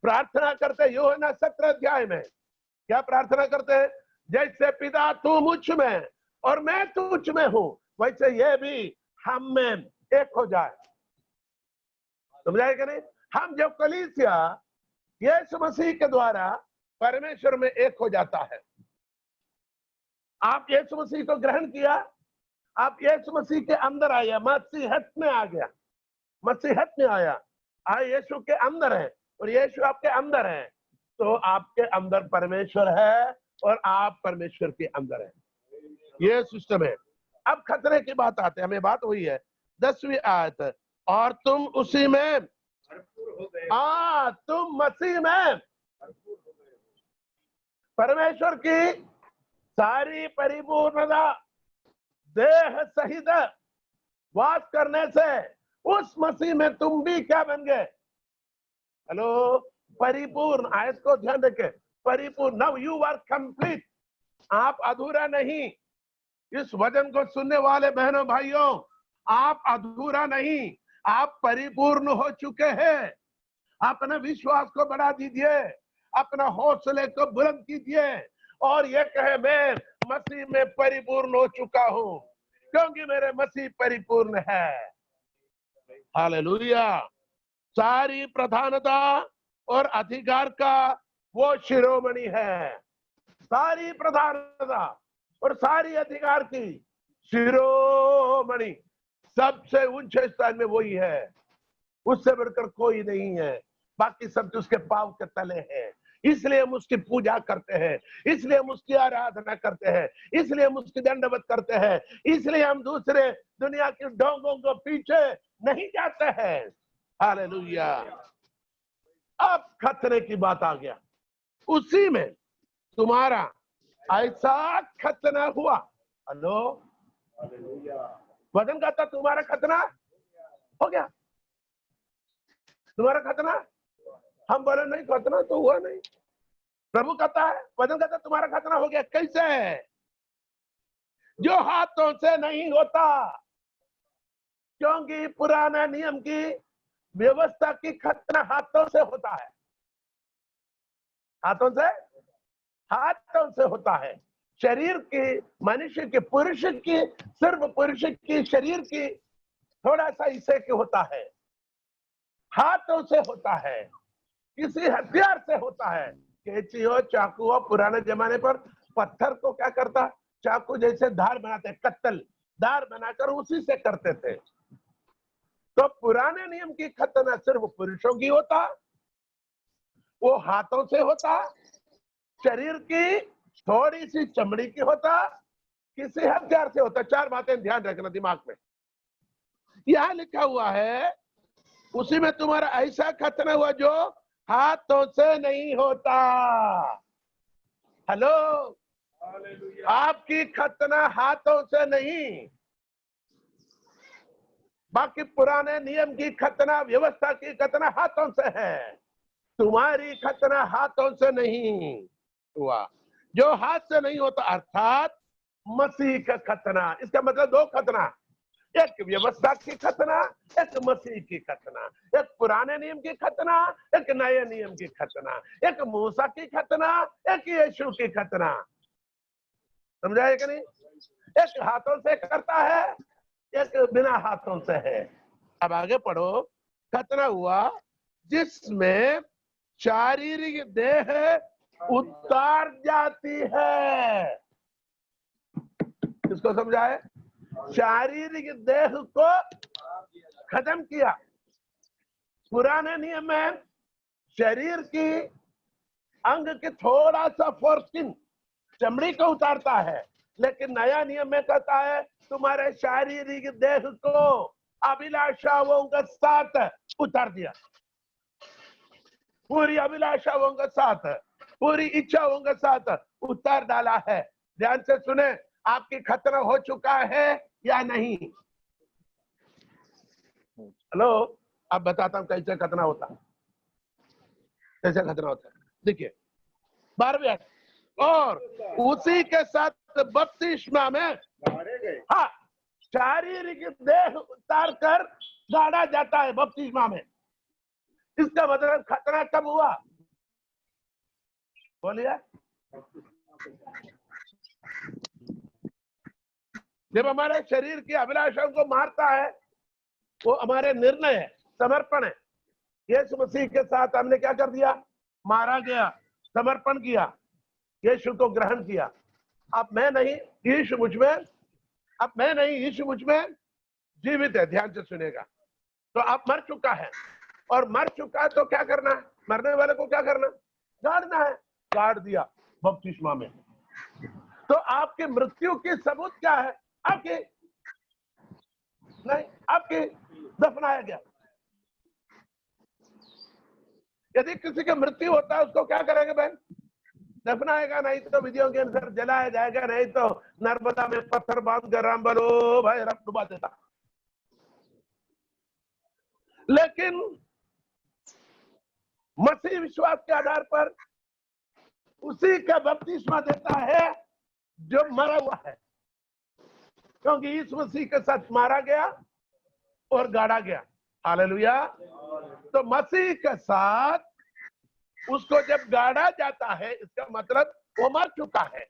A: प्रार्थना करते यूहन्ना 17 अध्याय में क्या प्रार्थना करते हैं? जैसे पिता तू मुझ में और मैं तुझ में हूं, वैसे ये भी हम में एक हो जाए। समझाए कि नहीं? हम जब कलीसिया यीशु मसीह के द्वारा परमेश्वर में एक हो जाता है। आप यीशु मसीह को ग्रहण किया, आप यीशु मसीह के अंदर आया, मसीहत में आ गया, मसीहत में आया, यीशु के अंदर है और यीशु आपके अंदर है, तो आपके अंदर परमेश्वर है और आप परमेश्वर के अंदर है। ये सिस्टम है। अब खतरे की बात आते हैं, हमें बात हुई है 10वीं आयत, और तुम उसी में तुम मसीह में परमेश्वर की सारी परिपूर्णता देह सहित वास करने से उस मसीह में तुम भी क्या बन गए? हेलो, परिपूर्ण। आयत को ध्यान रखें, परिपूर्ण। Now you are complete. आप अधूरा नहीं। इस वचन को सुनने वाले बहनों भाइयों, आप अधूरा नहीं, आप परिपूर्ण हो चुके हैं। अपने विश्वास को बढ़ा दीजिए, अपना हौसले को बुलंद कीजिए और ये कहे, मैं मसीह में परिपूर्ण हो चुका हूं, क्योंकि मेरे मसीह परिपूर्ण है। हालेलुया। सारी प्रधानता और अधिकार का वो शिरोमणि है। सारी प्रधानता और सारी अधिकार की शिरोमणि, सबसे ऊंचे स्थान में वही है, उससे बढ़कर कोई नहीं है। बाकी सब उसके पांव के तले हैं। इसलिए हम उसकी पूजा करते हैं, इसलिए हम उसकी आराधना करते हैं, इसलिए हम उसकी दंडवत करते हैं, इसलिए हम दूसरे दुनिया के ढोंगों को पीछे नहीं जाते हैं। हालेलुया। अब खतरे की बात आ गया, उसी में तुम्हारा ऐसा खतना हुआ। हेलो, वचन कहता तुम्हारा खतना हो गया। तुम्हारा खतना, हम बोले नहीं खतना तो हुआ नहीं। प्रभु कहता है, वचन कहता तुम्हारा खतना हो गया। कैसे? जो हाथों से नहीं होता, क्योंकि पुराना नियम की व्यवस्था की खतना हाथों से होता है। हाथों से होता है। शरीर की, मनुष्य के, पुरुष की, सिर्फ पुरुष की शरीर की थोड़ा सा हिस्से की होता है। हाथों से होता है, किसी हथियार से होता है। कैंची हो, चाकू हो। पुराने जमाने पर पत्थर को क्या करता, चाकू जैसे धार बनाते, कत्तल धार बनाकर उसी से करते थे। तो पुराने नियम की खतना सिर्फ पुरुषों की होता, वो हाथों से होता। शरीर की थोड़ी सी चमड़ी की होता, किसी हथियार से होता। 4 बातें ध्यान रखना दिमाग में। यहां लिखा हुआ है, उसी में तुम्हारा ऐसा खतना हुआ जो हाथों से नहीं होता। हेलो, आपकी खतना हाथों से नहीं। बाकी पुराने नियम की खतना, व्यवस्था की खतना हाथों से है। तुम्हारी खतना हाथों से नहीं हुआ, जो हाथ से नहीं होता, अर्थात मसीह का खतना। इसका मतलब 2 खतना। एक व्यवस्था की खतना, एक मसीह की खतना, एक पुराने नियम की खतना, एक नए नियम की खतना, एक मूसा की खतना, एक यीशु की खतना। समझाए कि नहीं? एक हाथों से करता है, एक बिना हाथों से है। अब आगे पढ़ो। खतना हुआ जिसमें शारीरिक देह उतार जाती है। किसको समझाए? शारीरिक देह को खत्म किया। पुराने नियम में शरीर की अंग के थोड़ा सा फोर्स्किन चमड़ी को उतारता है, लेकिन नया नियम में कहता है तुम्हारे शारीरिक देह को अभिलाषाओं के साथ उतार दिया। पूरी अभिलाषाओं के साथ, पूरी इच्छाओं के साथ उतार डाला है। ध्यान से सुने, आपकी खतना हो चुका है या नहीं? हेलो, अब बताता हूं कैसे खतना होता है। कैसे खतना होता है देखिए 12वें। और उसी के साथ बपतिस्मा में हाँ शारीरिक देह उतार कर गाड़ा जाता है बपतिस्मा में। इसका मतलब खतना कब हुआ? बोलिए। जब हमारे शरीर की अभिलाषाओं को मारता है, वो हमारे निर्णय है, समर्पण है। यीशु मसीह के साथ हमने क्या कर दिया? मारा गया, समर्पण किया, यीशु को ग्रहण किया। अब मैं नहीं, यीशु मुझ में, अब मैं नहीं, यीशु मुझ में जीवित है। ध्यान से सुनेगा। तो आप मर चुका है, और मर चुका है तो क्या करना है? मरने वाले को क्या करना? गाड़ना है। गाड़ दिया बपतिस्मा में। तो आपकी मृत्यु की सबूत क्या है? आपकी नहीं, आपकी दफनाया गया। यदि किसी की मृत्यु होता है उसको क्या करेंगे बहन? दफनाएगा, नहीं तो विधियों के अनुसार जलाया जाएगा, नहीं तो नर्मदा में पत्थर बांध कर राम बोलो भाई रब डुबा देता। लेकिन मसीह विश्वास के आधार पर उसी का बपतिस्मा देता है जो मरा हुआ है, क्योंकि इस मसीह के साथ मारा गया और गाड़ा गया। हालेलुया। तो मसीह के साथ उसको जब गाड़ा जाता है, इसका मतलब वो मर चुका है।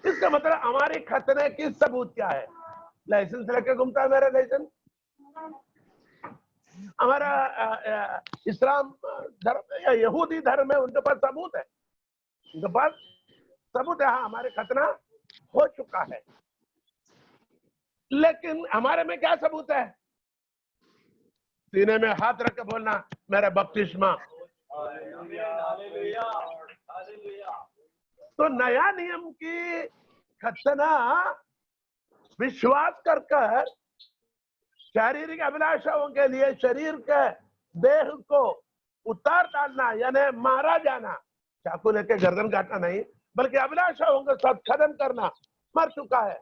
A: इसका मतलब हमारी खतने की सबूत क्या है? लाइसेंस लेके घूमता है मेरा लाइसेंस। हमारा इस्लाम धर्म या यहूदी धर्म है, उनके पास सबूत है, उनके पास सबूत है। हाँ, हमारे खतना हो चुका है, लेकिन हमारे में क्या सबूत है? सीने में हाथ रख के बोलना मेरा बपतिस्मा। तो नया नियम की खतना विश्वास कर कर शारीरिक अभिलाषाओं के लिए शरीर के देह को उतार डालना, यानी मारा जाना। चाकू लेके गर्दन काटना नहीं, बल्कि अभिलाषाओं के साथ खत्म करना। मर चुका है,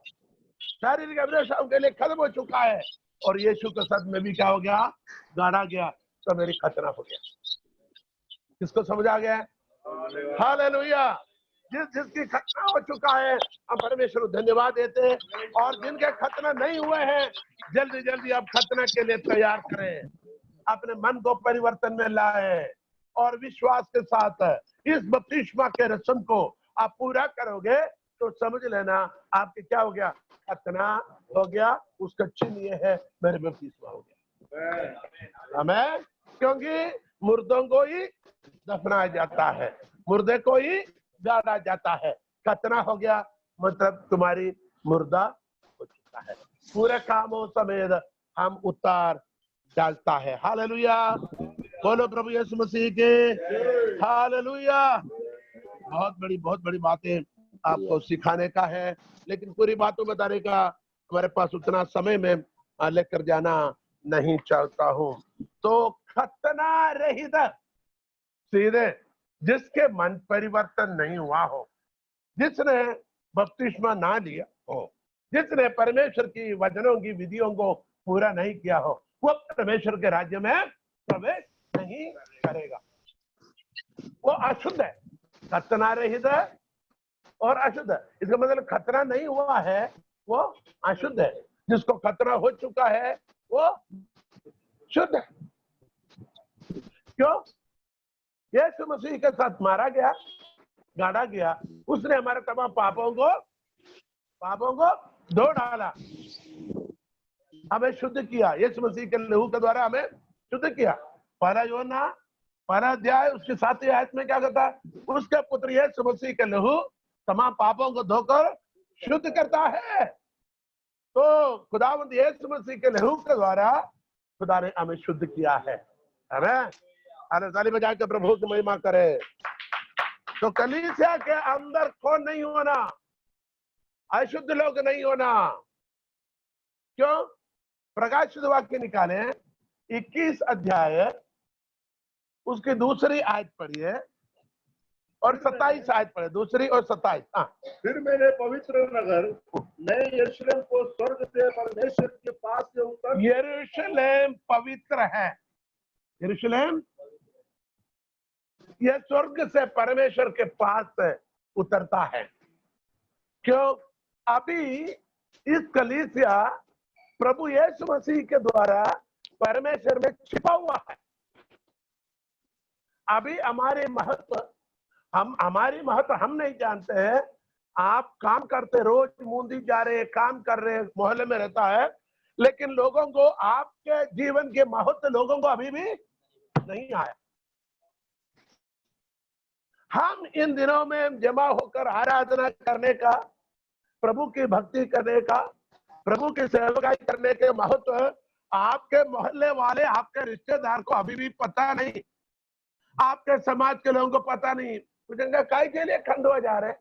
A: शारीरिक अभिलाषाओं के लिए खत्म हो चुका है, और यीशु के साथ में भी क्या हो गया? गाड़ा गया। तो मेरी खतना हो गया। किसको समझ आ गया? हालेलुया। जिसकी खतना हो चुका है हम परमेश्वर को धन्यवाद देते हैं, और जिनके खतना नहीं हुए हैं जल्दी जल्दी आप खतना के लिए तैयार करें, अपने मन को परिवर्तन में लाए, और विश्वास के साथ इस बपतिस्मा के रस्म को आप पूरा करोगे तो समझ लेना आपके क्या हो गया? खतना हो गया। उसका चिन्ह ये है, मेरे बपतिस्मा हो गया। आमीन। क्योंकि मुर्दों को ही दफनाया जाता है, मुर्दे को ही गाड़ा जाता है। खतना हो गया मतलब तुम्हारी मुर्दा हो चुका है। पूरे कामों समेत हम उतार डालता है। हालेलुया। बोलो प्रभु यीशु मसीह के हालेलुया। बहुत बड़ी बातें आपको सिखाने का है, लेकिन पूरी बातों बताने का हमारे पास उतना समय में लेकर जाना नहीं चाहता हूँ। तो खतना रहित सीधे जिसके मन परिवर्तन नहीं हुआ हो, जिसने बपतिस्मा ना लिया हो, जिसने परमेश्वर की वचनों की विधियों को पूरा नहीं किया हो, वो परमेश्वर के राज्य में प्रवेश नहीं करेगा। वो अशुद्ध है, खतना रहित है और अशुद्ध है। इसका मतलब खतना नहीं हुआ है वो अशुद्ध है। जिसको खतना हो चुका है वो शुद्ध है। क्यों? यीशु मसीह के साथ मारा गया, गाड़ा गया, उसने हमारे तमाम पापों को धो डाला, हमें शुद्ध किया। यीशु मसीह के लहू के द्वारा हमें शुद्ध किया। पहला यूहन्ना पहला अध्याय उसके 7वीं आयत में क्या कहता है? उसके पुत्र यीशु मसीह के लहू तमाम पापों को धोकर शुद्ध करता है। तो खुदावंद यीशु मसीह के लहू के द्वारा खुदा ने हमें शुद्ध किया है। आमीन। अरे ताली बजा के प्रभु की महिमा करे। तो कलीसिया के अंदर कौन नहीं होना? अशुद्ध लोग नहीं होना। क्यों? प्रकाशित वाक्य निकाले 21 अध्याय उसकी दूसरी आयत पढ़िए और 27 आयत पढ़े, दूसरी और 27।
B: फिर मैंने पवित्र नगर नए यरूशलेम को स्वर्ग से परमेश्वर के पास से उतर।
A: यरूशलेम पवित्र है। यरूशलेम यह स्वर्ग से परमेश्वर के पास से उतरता है। क्यों? अभी इस कलीसिया प्रभु यीशु मसीह के द्वारा परमेश्वर में छिपा हुआ है। अभी हमारे महत्व हम नहीं जानते हैं। आप काम करते, रोज मूंदी जा रहे, काम कर रहे, मोहल्ले में रहता है, लेकिन लोगों को आपके जीवन के महत्व लोगों को अभी भी नहीं आया। हम इन दिनों में जमा होकर आराधना करने का, प्रभु की भक्ति करने का, प्रभु की सेवकाई करने के महत्व आपके मोहल्ले वाले, आपके रिश्तेदार को अभी भी पता नहीं, आपके समाज के लोगों को पता नहीं। पूछेंगे काय के लिए खंडवा जा रहे,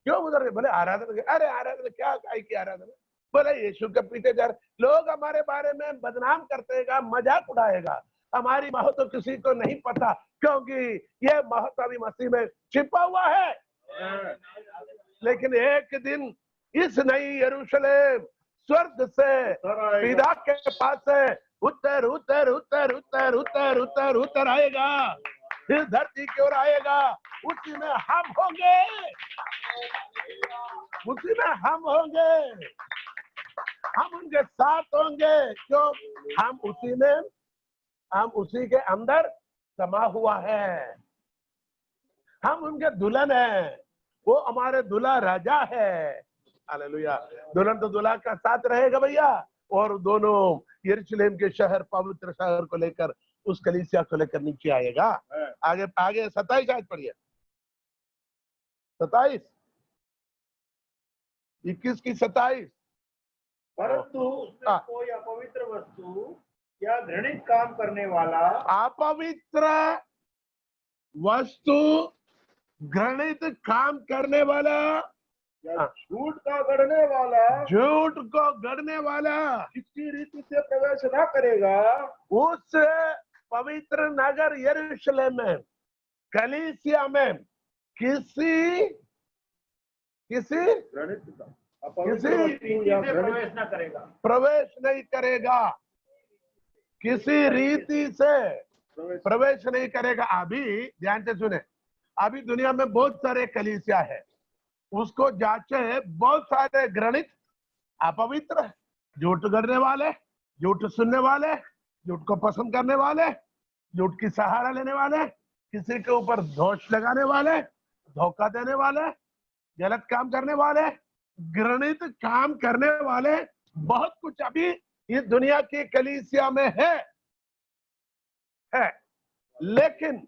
A: क्यों उधर? बोले आराधना। अरे आराधना क्या, काय की आराधना? बोले यीशु के पीछे जा रहे। लोग हमारे बारे में बदनाम करतेगा, मजाक उड़ाएगा। हमारी महत्व किसी को नहीं पता, क्योंकि ये महत्व अभी मसीह में छिपा हुआ है। लेकिन एक दिन इस नई यरूशलेम स्वर्ग से पिता के पास से उतर उतर उतर उतर उतर उतर उतर आएगा, इस धरती की ओर आएगा। उसी में हम होंगे, उसी में हम होंगे, हम उनके साथ होंगे। क्यों? हम उसी के अंदर समा हुआ है। हम उनके दुल्हन है, वो हमारे दूल्हा राजा है। हालेलुया। दुल्हन तो दूल्हा का साथ रहेगा भैया, और दोनों यरूशलेम के शहर, पवित्र शहर को लेकर, उस कलीसिया को लेकर नीचे आएगा। आगे 27 आयत पढ़िए। 27 21 की 27।
B: परंतु उसमें कोई अपवित्र वस्तु या घृणित काम करने वाला,
A: अपवित्र वस्तु, घृणित काम करने वाला,
B: झूठ का गढ़ने वाला,
A: झूठ को गढ़ने वाला
B: किसी रीति से प्रवेश न करेगा
A: उस पवित्र नगर यरूशलेम में, कलीसिया में किसी प्रवेश नहीं करेगा, किसी रीति से प्रवेश नहीं करेगा। अभी ध्यान से सुने, अभी दुनिया में बहुत सारे कलीसिया है, उसको जांचे, बहुत सारे घृणित, अपवित्र, झूठ गढ़ने वाले, झूठ सुनने वाले, झूठ को पसंद करने वाले, झूठ की सहारा लेने वाले, किसी के ऊपर दोष लगाने वाले, धोखा देने वाले, गलत काम करने वाले, घृणित काम करने वाले, बहुत कुछ अभी इस दुनिया की कलीसिया में है। लेकिन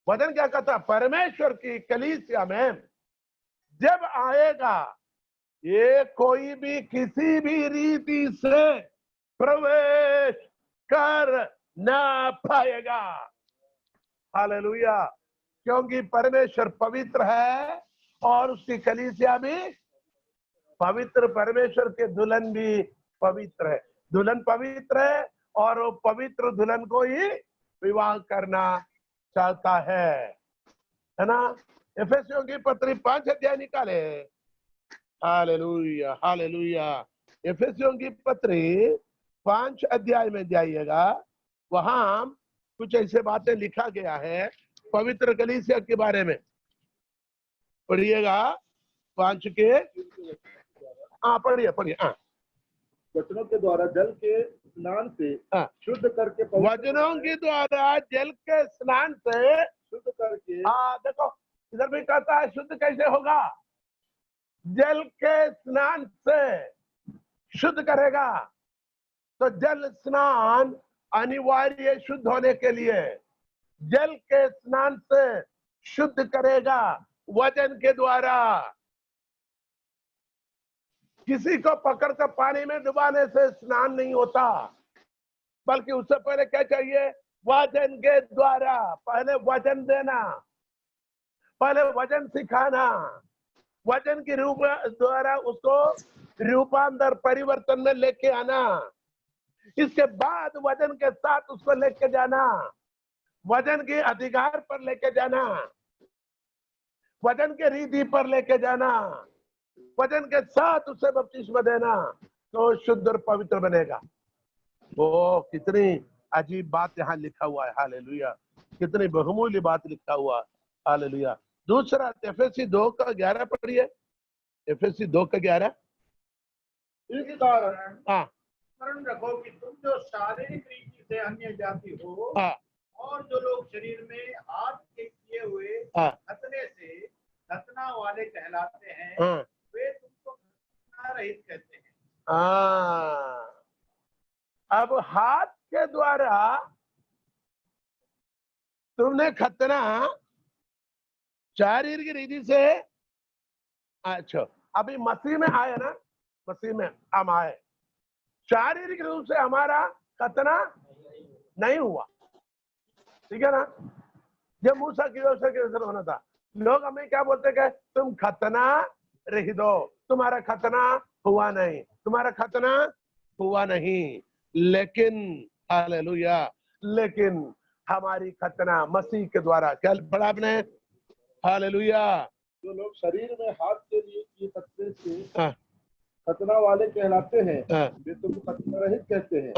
A: वचन क्या कहता? परमेश्वर की कलीसिया में जब आएगा, ये कोई भी किसी भी रीति से प्रवेश कर ना पाएगा। हालेलुया। क्योंकि परमेश्वर पवित्र है और उसकी कलीसिया भी पवित्र, परमेश्वर के दुल्हन भी पवित्र है। दुल्हन पवित्र है और वो पवित्र दुल्हन को ही विवाह करना चाहता है ना। एफेसियों की पत्री 5 अध्याय निकाले। Hallelujah hallelujah. एफेसियों की पत्री 5 अध्याय में जाइएगा, वहां कुछ ऐसे बातें लिखा गया है पवित्र कलीसिया के बारे में। पढ़िएगा 5 के, पढ़िए।
C: वचनों के द्वारा जल के स्नान से शुद्ध करके
A: वचनों के द्वारा जल के स्नान से
C: शुद्ध करके।
A: देखो इधर भी कहता है शुद्ध कैसे होगा, जल के स्नान से शुद्ध करेगा। तो जल स्नान अनिवार्य शुद्ध होने के लिए, जल के स्नान से शुद्ध करेगा वचन के द्वारा। किसी को पकड़कर पानी में डुबाने से स्नान नहीं होता, बल्कि उससे पहले क्या चाहिए, वचन के द्वारा पहले वचन देना, पहले वचन सिखाना, वचन के रूप द्वारा उसको रूपांतर परिवर्तन में लेके आना, इसके बाद वचन के साथ उसको लेके जाना, वचन के अधिकार पर लेके जाना, वचन के रीति पर लेके जाना, वचन के साथ उसे बपतिस्मा देना, तो शुद्ध और पवित्र बनेगा। वो कितनी अजीब बात यहाँ लिखा हुआ है, हालेलुया, कितनी बहुमूल्य बात लिखा हुआ, हालेलुया। दूसरा एफएससी 2:11 पढ़िए, एफएससी 2:11।
B: इस कारण स्मरण रखो कि तुम जो शारीरिक रीति से अन्य जाति हो और जो लोग शरीर में हाथ के किए हुए खतने से खतना वाले कहलाते हैं, वे तुमको खतना रहित कहते हैं।
A: अब हाथ के द्वारा तुमने खतना शारीरिक रीति से, अच्छा अभी मसीह में आए ना, मसीह में हम आए, शारीरिक रूप से हमारा खतना नहीं हुआ, ठीक है ना। जब मूसा की व्यवस्था के अनुसार होना था, लोग हमें क्या बोलते हैं, तुम खतना रह दो, तुम्हारा खतना हुआ नहीं, तुम्हारा खतना हुआ नहीं। लेकिन हालेलुया, लेकिन हमारी खतना मसीह के द्वारा, क्या पढ़ा आपने, हालेलुया।
C: जो लोग शरीर में हाथ के लिए किए खतने से खतना वाले कहलाते हैं, वे तुमको खतना रहित कहते हैं।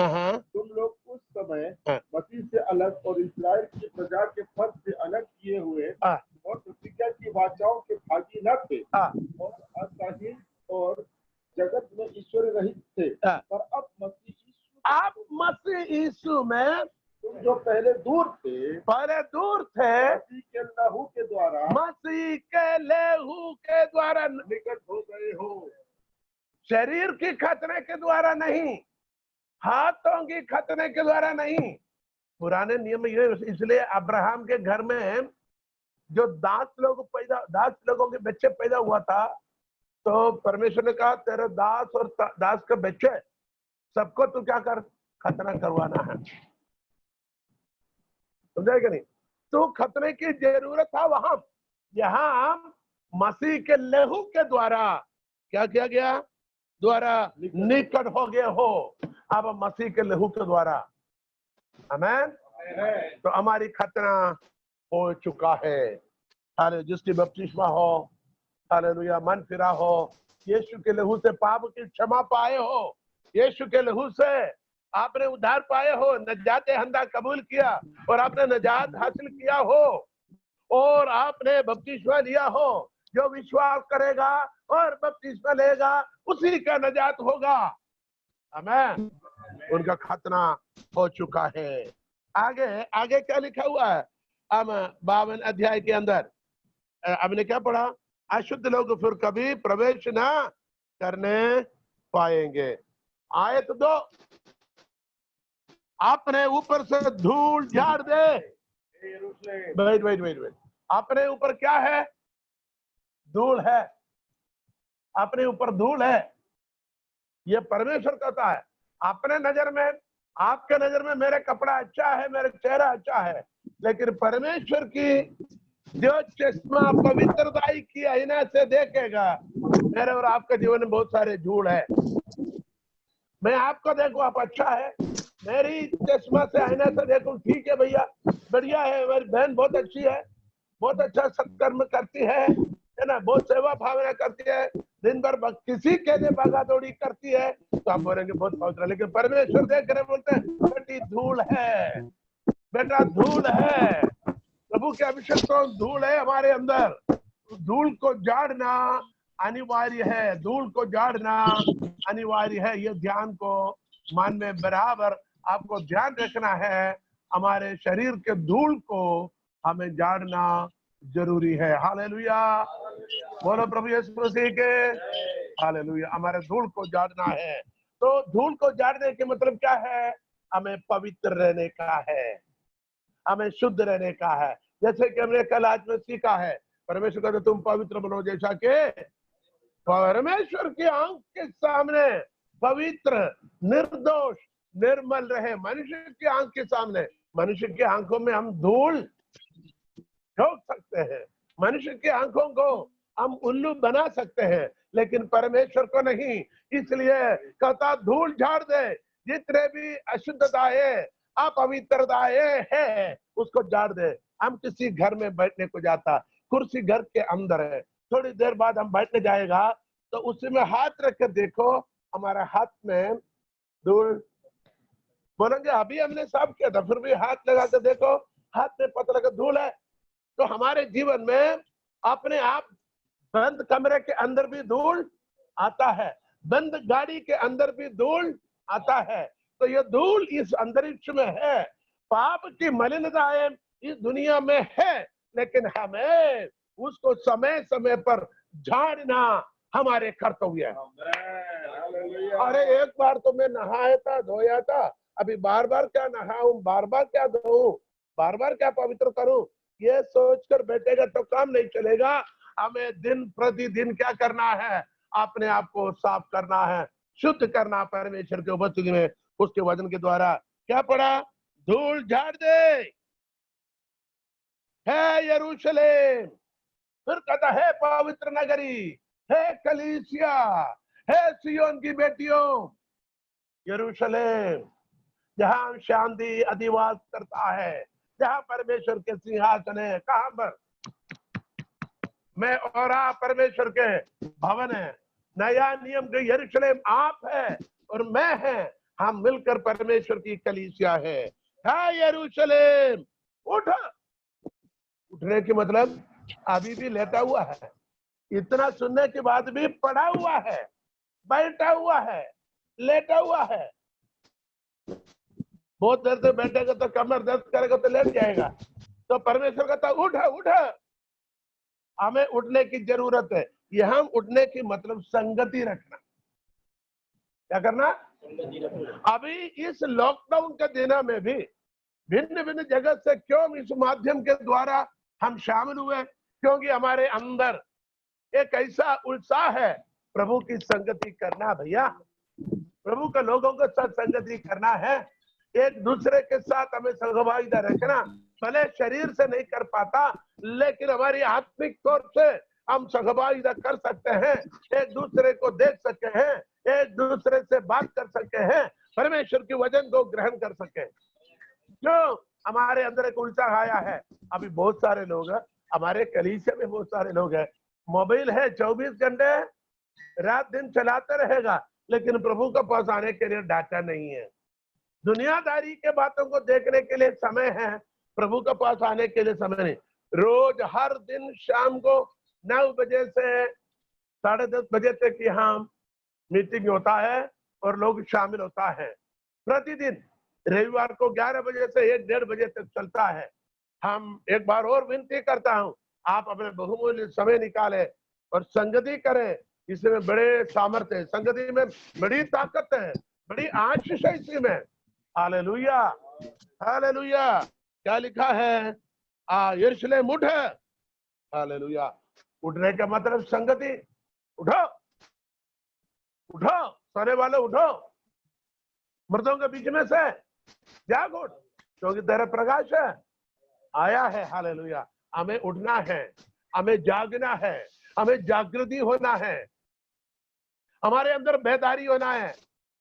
C: तुम लोग उस समय मसीह से अलग और इस्राएल की प्रजा के फर्ज से अलग किए हुए और प्रतिज्ञा की वाचाओं के भागी न थे और अंतहीन और जगत में ईश्वर रहित थे। पर अब मसीह यीशु में तुम जो पहले दूर थे, मसीह के लहू के द्वारा निकट हो गए हो।
A: शरीर की खतने के द्वारा नहीं, हाथों की खतने के द्वारा नहीं। पुराने नियम में ये, इसलिए अब्राहम के घर में जो 10 लोगों के बच्चे पैदा हुआ था, तो परमेश्वर ने कहा तेरे दास और दास के बच्चे सबको तू क्या कर, खतना करवाना है, समझे कि नहीं। तो खतने की जरूरत था वहां, यहाँ मसीह के लहू के द्वारा क्या किया गया, द्वारा निकट हो गए हो। अब मसीह के लहू के द्वारा, आमेन, तो हमारी खतना हो चुका है। हाले जिसकी बपतिस्मा हो, हालेलुया, मन फिरा हो, यीशु के लहू से पाप की क्षमा पाए हो, यीशु के लहू से आपने उद्धार पाए हो, नजात हंदा कबूल किया और आपने नजात हासिल किया हो, और आपने बपतिस्मा लिया हो। जो विश्वास करेगा और बपतिस्मा लेगा उसी का नजात होगा, आमीन। उनका खतना हो चुका है। आगे आगे क्या लिखा हुआ है, हम 52 अध्याय के अंदर हमने क्या पढ़ा, अशुद्ध लोग फिर कभी प्रवेश ना करने पाएंगे। आयत 2, अपने ऊपर से धूल झाड़ दे। वेट, अपने ऊपर क्या है, धूल है, अपने ऊपर धूल है। ये परमेश्वर कहता है, अपने नजर में, आपके नजर में मेरे कपड़ा अच्छा है, मेरा चेहरा अच्छा है, लेकिन परमेश्वर की जो चश्मा पवित्रताई की आईना से देखेगा, मेरे और आपके जीवन में बहुत सारे धूल है। मैं आपको देखूं आप अच्छा है, मेरी चश्मा से आईना से देखूं ठीक है भैया, बढ़िया है, मेरी बहन बहुत अच्छी है, बहुत अच्छा सत्कर्म करती है ना, बहुत सेवा भावना करती है, दिन भर किसी के लिए भागा दौड़ी करती है, तो आप बोलेंगे बहुत पवित्र। लेकिन परमेश्वर देख रहे बोलते हैं, बेटी धूल है, बेटा धूल है, प्रभु के अभिषेक तो धूल है हमारे अंदर। धूल को झाड़ना अनिवार्य है, धूल को झाड़ना अनिवार्य है। ये ध्यान को मन में बराबर आपको ध्यान रखना है, हमारे शरीर के धूल को हमें झाड़ना जरूरी है। हालेलुया, बोलो प्रभु यीशु मसीह के हालेलुया। हमारे धूल को झाड़ना है। तो धूल को झाड़ने के मतलब क्या है? हमें पवित्र रहने का है, हमें शुद्ध रहने का है। जैसे कि हमने कल आज में सीखा है, परमेश्वर कहते तुम पवित्र बनो जैसा के परमेश्वर की आंख के सामने पवित्र, निर्दोष, निर्मल रहे। मनुष्य की आंख के सामने, मनुष्य की आंखों में हम धूल ठोक सकते हैं, मनुष्य की आंखों को हम उल्लू बना सकते हैं, लेकिन परमेश्वर को नहीं। इसलिए कहता धूल झाड़ दे, जितने भी अशुद्धताएं, अपवित्रताएं है उसको झाड़ दे। हम किसी घर में बैठने को जाता, कुर्सी घर के अंदर है, थोड़ी देर बाद हम बैठने जाएगा तो उसी में हाथ रख कर देखो, हमारा हाथ में धूल, बोलेंगे अभी हमने साफ किया था, फिर भी हाथ लगा कर देखो हाथ में पता लगा धूल है। तो हमारे जीवन में अपने आप बंद कमरे के अंदर भी धूल आता है, बंद गाड़ी के अंदर भी धूल आता है। तो ये धूल इस अंतरिक्ष में है, पाप की मलिनताएं इस दुनिया में है, लेकिन हमें उसको समय समय पर झाड़ना हमारे कर्तव्य है। अरे एक बार तो मैं नहाया था, धोया था, अभी बार बार क्या नहाऊं, बार बार क्या धोऊं, बार बार क्या पवित्र करूं, ये सोचकर बैठेगा तो काम नहीं चलेगा। हमें दिन प्रतिदिन क्या करना है? अपने आप को साफ करना है, शुद्ध करना परमेश्वर के उपस्थिति में। उसके वचन के द्वारा क्या पढ़ा? धूल झाड़ दे है यरूशलेम, फिर कहता है पवित्र नगरी, है कलीसिया, है सियोन की बेटियों। यरूशलेम जहां शांति अधिवास करता है, जहां परमेश्वर के सिंहासन है। कहां पर? मैं और आप परमेश्वर के भवन है। नया नियम के यरूशलेम आप है और मैं है, हम मिलकर परमेश्वर की कलीसिया है। यरूशलेम उठ। उठने की मतलब अभी भी लेटा हुआ है, इतना सुनने के बाद भी पड़ा हुआ है, बैठा हुआ है, लेटा हुआ है। बहुत देर से बैठेगा तो कमर दर्द करेगा तो लेट जाएगा। तो परमेश्वर कहता उठ उठ, हमें उठने की जरूरत है। यहां उठने की मतलब संगति रखना। क्या करना? अभी इस लॉकडाउन के दिनों में भी भिन्न भिन्न जगह से क्यों इस माध्यम के द्वारा हम शामिल हुए? क्योंकि हमारे अंदर एक ऐसा उत्साह है प्रभु की संगति करना। भैया प्रभु के लोगों के साथ संगति करना है, एक दूसरे के साथ हमें सहभागिता रखना। भले शरीर से नहीं कर पाता, लेकिन हमारी आत्मिक तौर से हम सहभागिता कर सकते हैं, एक दूसरे को देख सकते हैं, एक दूसरे से बात कर सकते हैं, परमेश्वर के वचन को ग्रहण कर सके। जो हमारे अंदर एक उत्साह आया है। अभी बहुत सारे लोग हैं हमारे कलीसिया में, बहुत सारे लोग हैं, मोबाइल है 24 घंटे रात दिन चलाते रहेगा, लेकिन प्रभु के पास आने के लिए डाटा नहीं है। दुनियादारी के बातों को देखने के लिए समय है, प्रभु के पास आने के लिए समय नहीं। रोज हर दिन शाम को 9 बजे से 10:30 बजे तक यहाँ मीटिंग होता है और लोग शामिल होता है। प्रतिदिन रविवार को 11 बजे से 1-1:30 बजे तक चलता है। हम एक बार और विनती करता हूँ, आप अपने बहुमूल्य समय निकाले और संगति करें। इसमें बड़े सामर्थ्य है, संगति में बड़ी ताकत है, बड़ी आशीष है इसी में। Hallelujah hallelujah. क्या लिखा है? यरूशलेम उठ। हालेलुया। उठने का मतलब संगति। उठो उठो, सोने वाले उठो, मर्दों के बीच में से जाग उठ, क्योंकि तेरा प्रकाश है आया है। हालेलुया। हमें उठना है, हमें जागना है, हमें जागृति होना है, हमारे अंदर बेदारी होना है।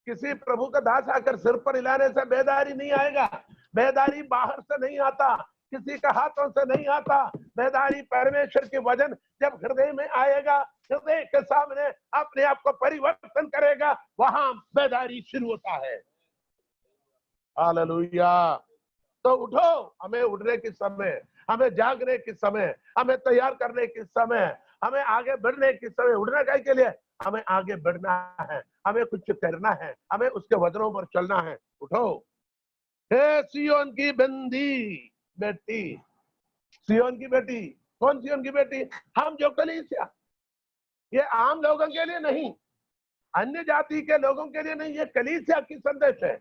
A: किसी प्रभु का दास आकर सिर पर हिलाने से बेदारी नहीं आएगा। बेदारी बाहर से नहीं आता, किसी का हाथों से नहीं आता। बेदारी परमेश्वर के वचन जब हृदय में आएगा, हृदय के सामने अपने आप को परिवर्तन करेगा, वहां बेदारी शुरू होता है। हालेलुया। तो उठो, हमें उठने के समय, हमें जागने के समय, हमें तैयार करने के समय, हमें आगे बढ़ने के समय उड़ना काय के लिए, हमें आगे बढ़ना है, हमें कुछ करना है, हमें उसके वचनों पर चलना है। उठो हे सियोन की बंदी बेटी, सियोन की बेटी। कौन सियोन की बेटी? हम जो कलीसिया, ये आम लोगों के लिए नहीं, अन्य जाति के लोगों के लिए नहीं, ये कलीसिया की संदेश है।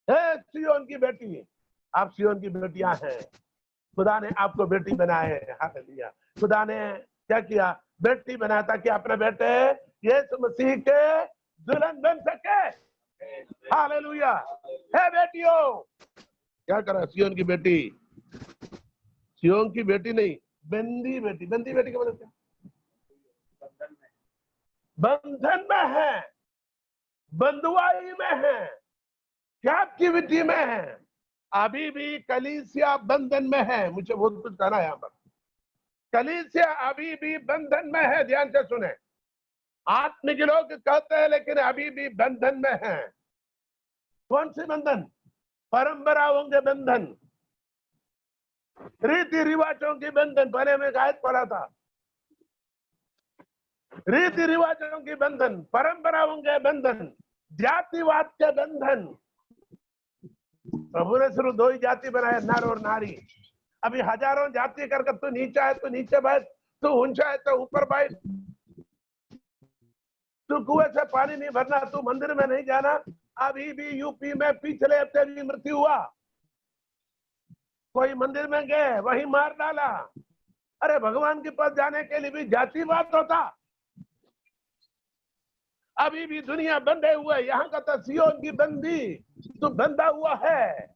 A: हे सियोन की बेटी, आप सियोन की बेटियां हैं। खुदा ने आपको बेटी बनाए है। हालेलुया। खुदा ने क्या किया? बेटी बनाया ताकि अपने बेटे यीशु मसीह के दुल्हन बन सके। हालेलुया। हे बेटियों, क्या करा? सियोन की बेटी, सियोन की बेटी नहीं, बंदी बेटी। बंदी बेटी का मतलब क्या? बंधन में है, बंधुआई में है, कैप्टिविटी में है। अभी भी कलीसिया बंधन में है। मुझे बहुत कुछ कहना है यहाँ पर। कलीसिया अभी भी बंधन में है। ध्यान से सुने। आत्मिक लोग कहते हैं लेकिन अभी भी बंधन में है। कौन से बंधन? परंपराओं के बंधन, रीति रिवाजों के बंधन। पहले में आयत पढ़ा था, रीति रिवाजों के बंधन, परंपराओं के बंधन, जातिवाद के बंधन। प्रभु ने सिर्फ 2 ही जाति बनाए, नर और नारी। अभी हजारों जाति करके तू नीचे है तो नीचे बैठ, तू ऊंचा है तो ऊपर बैठ, तू कुएं से पानी नहीं भरना, तू मंदिर में नहीं जाना। अभी भी यूपी में पिछले हफ्ते भी मृत्यु हुआ, कोई मंदिर में गए वही मार डाला। अरे भगवान के पास जाने के लिए भी जातिवाद होता। अभी भी दुनिया बंधे हुए। यहाँ का तो सियोन की बंदी तो बंधा हुआ है।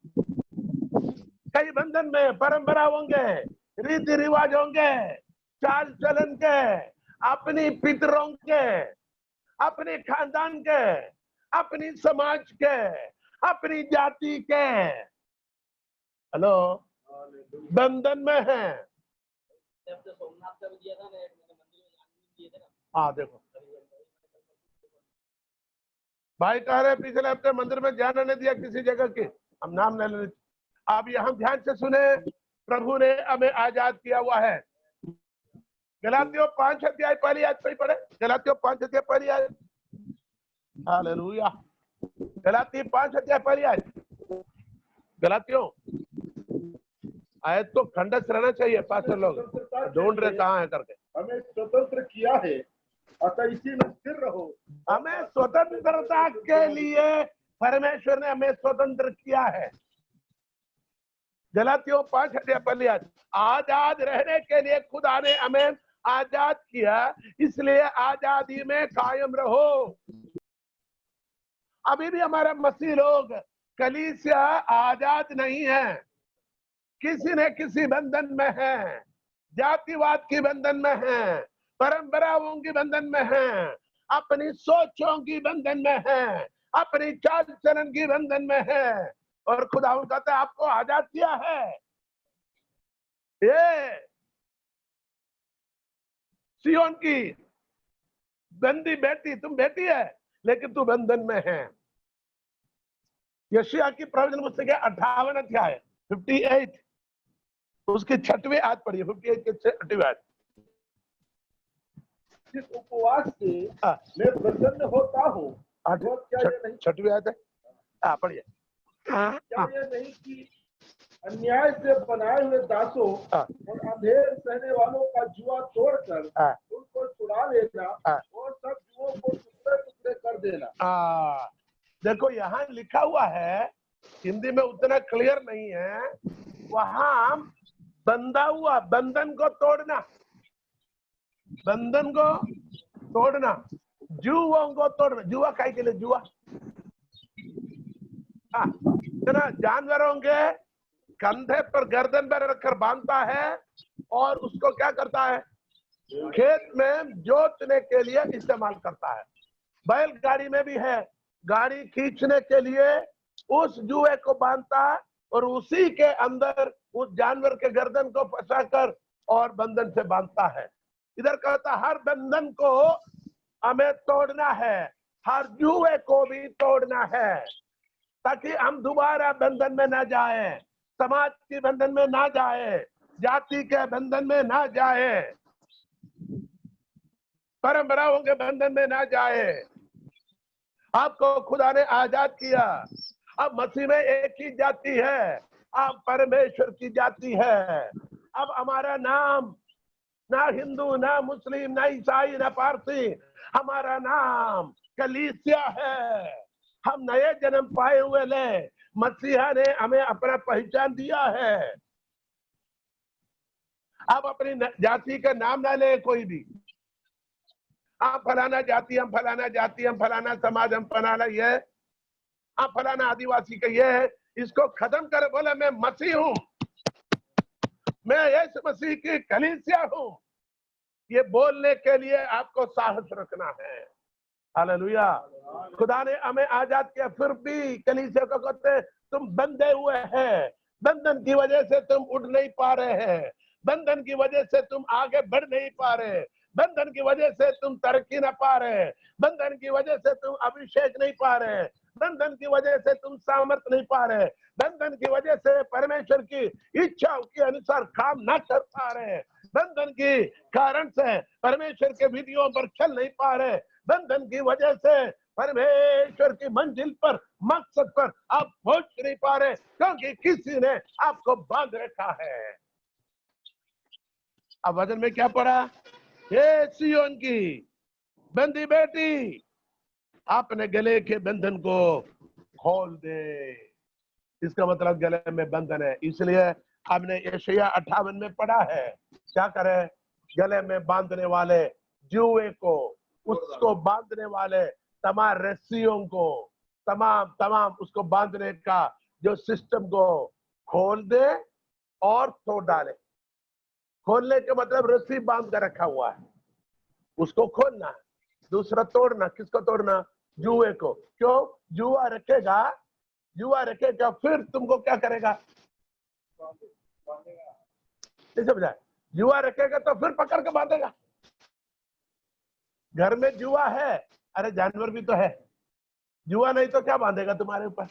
A: कई बंधन में परंपरा होंगे, रीति रिवाज होंगे, चाल चलन के, अपनी पितरों के, अपने खानदान के, अपनी समाज के, अपनी जाति के। हेलो, बंधन में है। हाँ देखो, भाई कह रहे पिछले हफ्ते मंदिर में जाने नहीं दिया किसी जगह के, हम नाम नहीं लेने। अब यहाँ ध्यान से सुने, प्रभु ने हमें आजाद किया हुआ है। गलातियों 5 अध्याय पहली आयत पे पढ़े। गलातियों 5 अध्याय पहली आयत। हालेलुया। गलाती 5 अध्याय पहली आयत। गलातियों आयत तो खंडस रहना चाहिए। पास्टर लोग ढूंढ रहे कहाँ है करके।
C: हमें स्वतंत्र किया है, अतः इसी में स्थिर रहो।
A: हमें स्वतंत्रता के लिए परमेश्वर ने हमें स्वतंत्र किया है। गलातियों 5 अध्याय पहली आयत। आजाद रहने के लिए खुदा ने हमें आजाद किया, इसलिए आजादी में कायम रहो। अभी भी हमारे मसीह लोग, कलीसिया आजाद नहीं है, किसी न किसी बंधन में है। जातिवाद के बंधन में है, परंपराओं के बंधन में है, अपनी सोचों की बंधन में है, अपनी चाल चलन की बंधन में है। और खुदा कहता है आपको आजाद किया है। ये सियोन की बंदी बेटी, तुम बेटी है लेकिन तू बंधन में है। यशायाह की प्रवचन पुस्तक 58 अध्याय 58, उसकी 6वीं आयत पढ़िए। 58 के 6वीं आयत।
C: इस उपवास से मैं प्रसन्न होता हूँ। क्या ये नहीं
A: 6वीं आयत है? हाँ पढ़िए।
C: क्या ये नहीं कि अन्याय से बनाए हुए दासों और अंधेर सहने वालों का जुआ तोड़कर उनको छुड़ा लेना और सब जुओं को टुकड़े टुकड़े कर देना।
A: देखो यहाँ लिखा हुआ है, हिंदी में उतना क्लियर नहीं है। वहां बंधा हुआ, बंधन को तोड़ना, बंधन को तोड़ना, जुओं को तोड़ना। जुआ काय के लिए? जुआ ना, जानवरों के कंधे पर, गर्दन पर रखकर बांधता है और उसको क्या करता है? खेत में जोतने के लिए इस्तेमाल करता है। बैलगाड़ी में भी है, गाड़ी खींचने के लिए उस जुए को बांधता है और उसी के अंदर उस जानवर के गर्दन को फंसाकर और बंधन से बांधता है। इधर कहता हर बंधन को हमें तोड़ना है, हर जुए को भी तोड़ना है, ताकि हम दोबारा बंधन में ना जाए, समाज के बंधन में ना जाए, जाति के बंधन में ना जाए। परंपराओं के बंधन में ना जाए। आपको खुदा ने आजाद किया। अब मसीह में एक ही जाति है, आप परमेश्वर की जाति है। अब हमारा नाम ना हिंदू, ना मुस्लिम, ना ईसाई, ना पारसी, हमारा नाम कलीसिया है। हम नए जन्म पाए हुए ले, मसीहा ने हमें अपना पहचान दिया है। आप अपनी जाति का नाम ना ले कोई भी, आप फलाना जाति, हम फलाना जाति, हम फलाना समाज, हम फलाना ये, आप फलाना आदिवासी का ये है, इसको खत्म कर। बोले मैं मसीह हूं, मैं यीशु मसीह की कलीसिया हूं। ये बोलने के लिए आपको साहस रखना है। हालेलुया। खुदा ने हमें आजाद किया, फिर भी कलीसिया को कहते तुम बंधे हुए हैं। बंधन की वजह से तुम उठ नहीं पा रहे हैं, बंधन की वजह से तुम आगे बढ़ नहीं पा रहे, बंधन की वजह से तुम तरक्की ना पा रहे, बंधन की वजह से तुम अभिषेक नहीं पा रहे, बंधन की वजह से तुम सामर्थ्य नहीं पा रहे, बंधन की वजह से परमेश्वर की इच्छा के अनुसार काम ना कर पा रहे, बंधन के कारण से परमेश्वर के विधियों पर चल नहीं पा रहे, बंधन की वजह से परमेश्वर की मंजिल पर, मकसद पर आप पहुंच नहीं पा रहे, क्योंकि किसी ने आपको बांध रखा है। अब वचन में क्या पढ़ा? हे सियोन की बंदी बेटी, अपने गले के बंधन को खोल दे। इसका मतलब गले में बंधन है, इसलिए हमने यशायाह 58 में पढ़ा है, क्या करे? गले में बांधने वाले जुए को, उसको बांधने वाले तमाम रस्सियों को, तमाम उसको बांधने का जो सिस्टम को खोल दे और तोड़ डाले। खोलने के मतलब रस्सी बांध कर रखा हुआ है, उसको खोलना है। दूसरा तोड़ना, किसको तोड़ना? जुए को। क्यों? जुआ रखेगा फिर तुमको क्या करेगा? नहीं समझा? जुआ रखेगा तो फिर पकड़ के बांधेगा। घर में जुआ है, अरे जानवर भी तो है, जुआ नहीं तो क्या बांधेगा तुम्हारे ऊपर?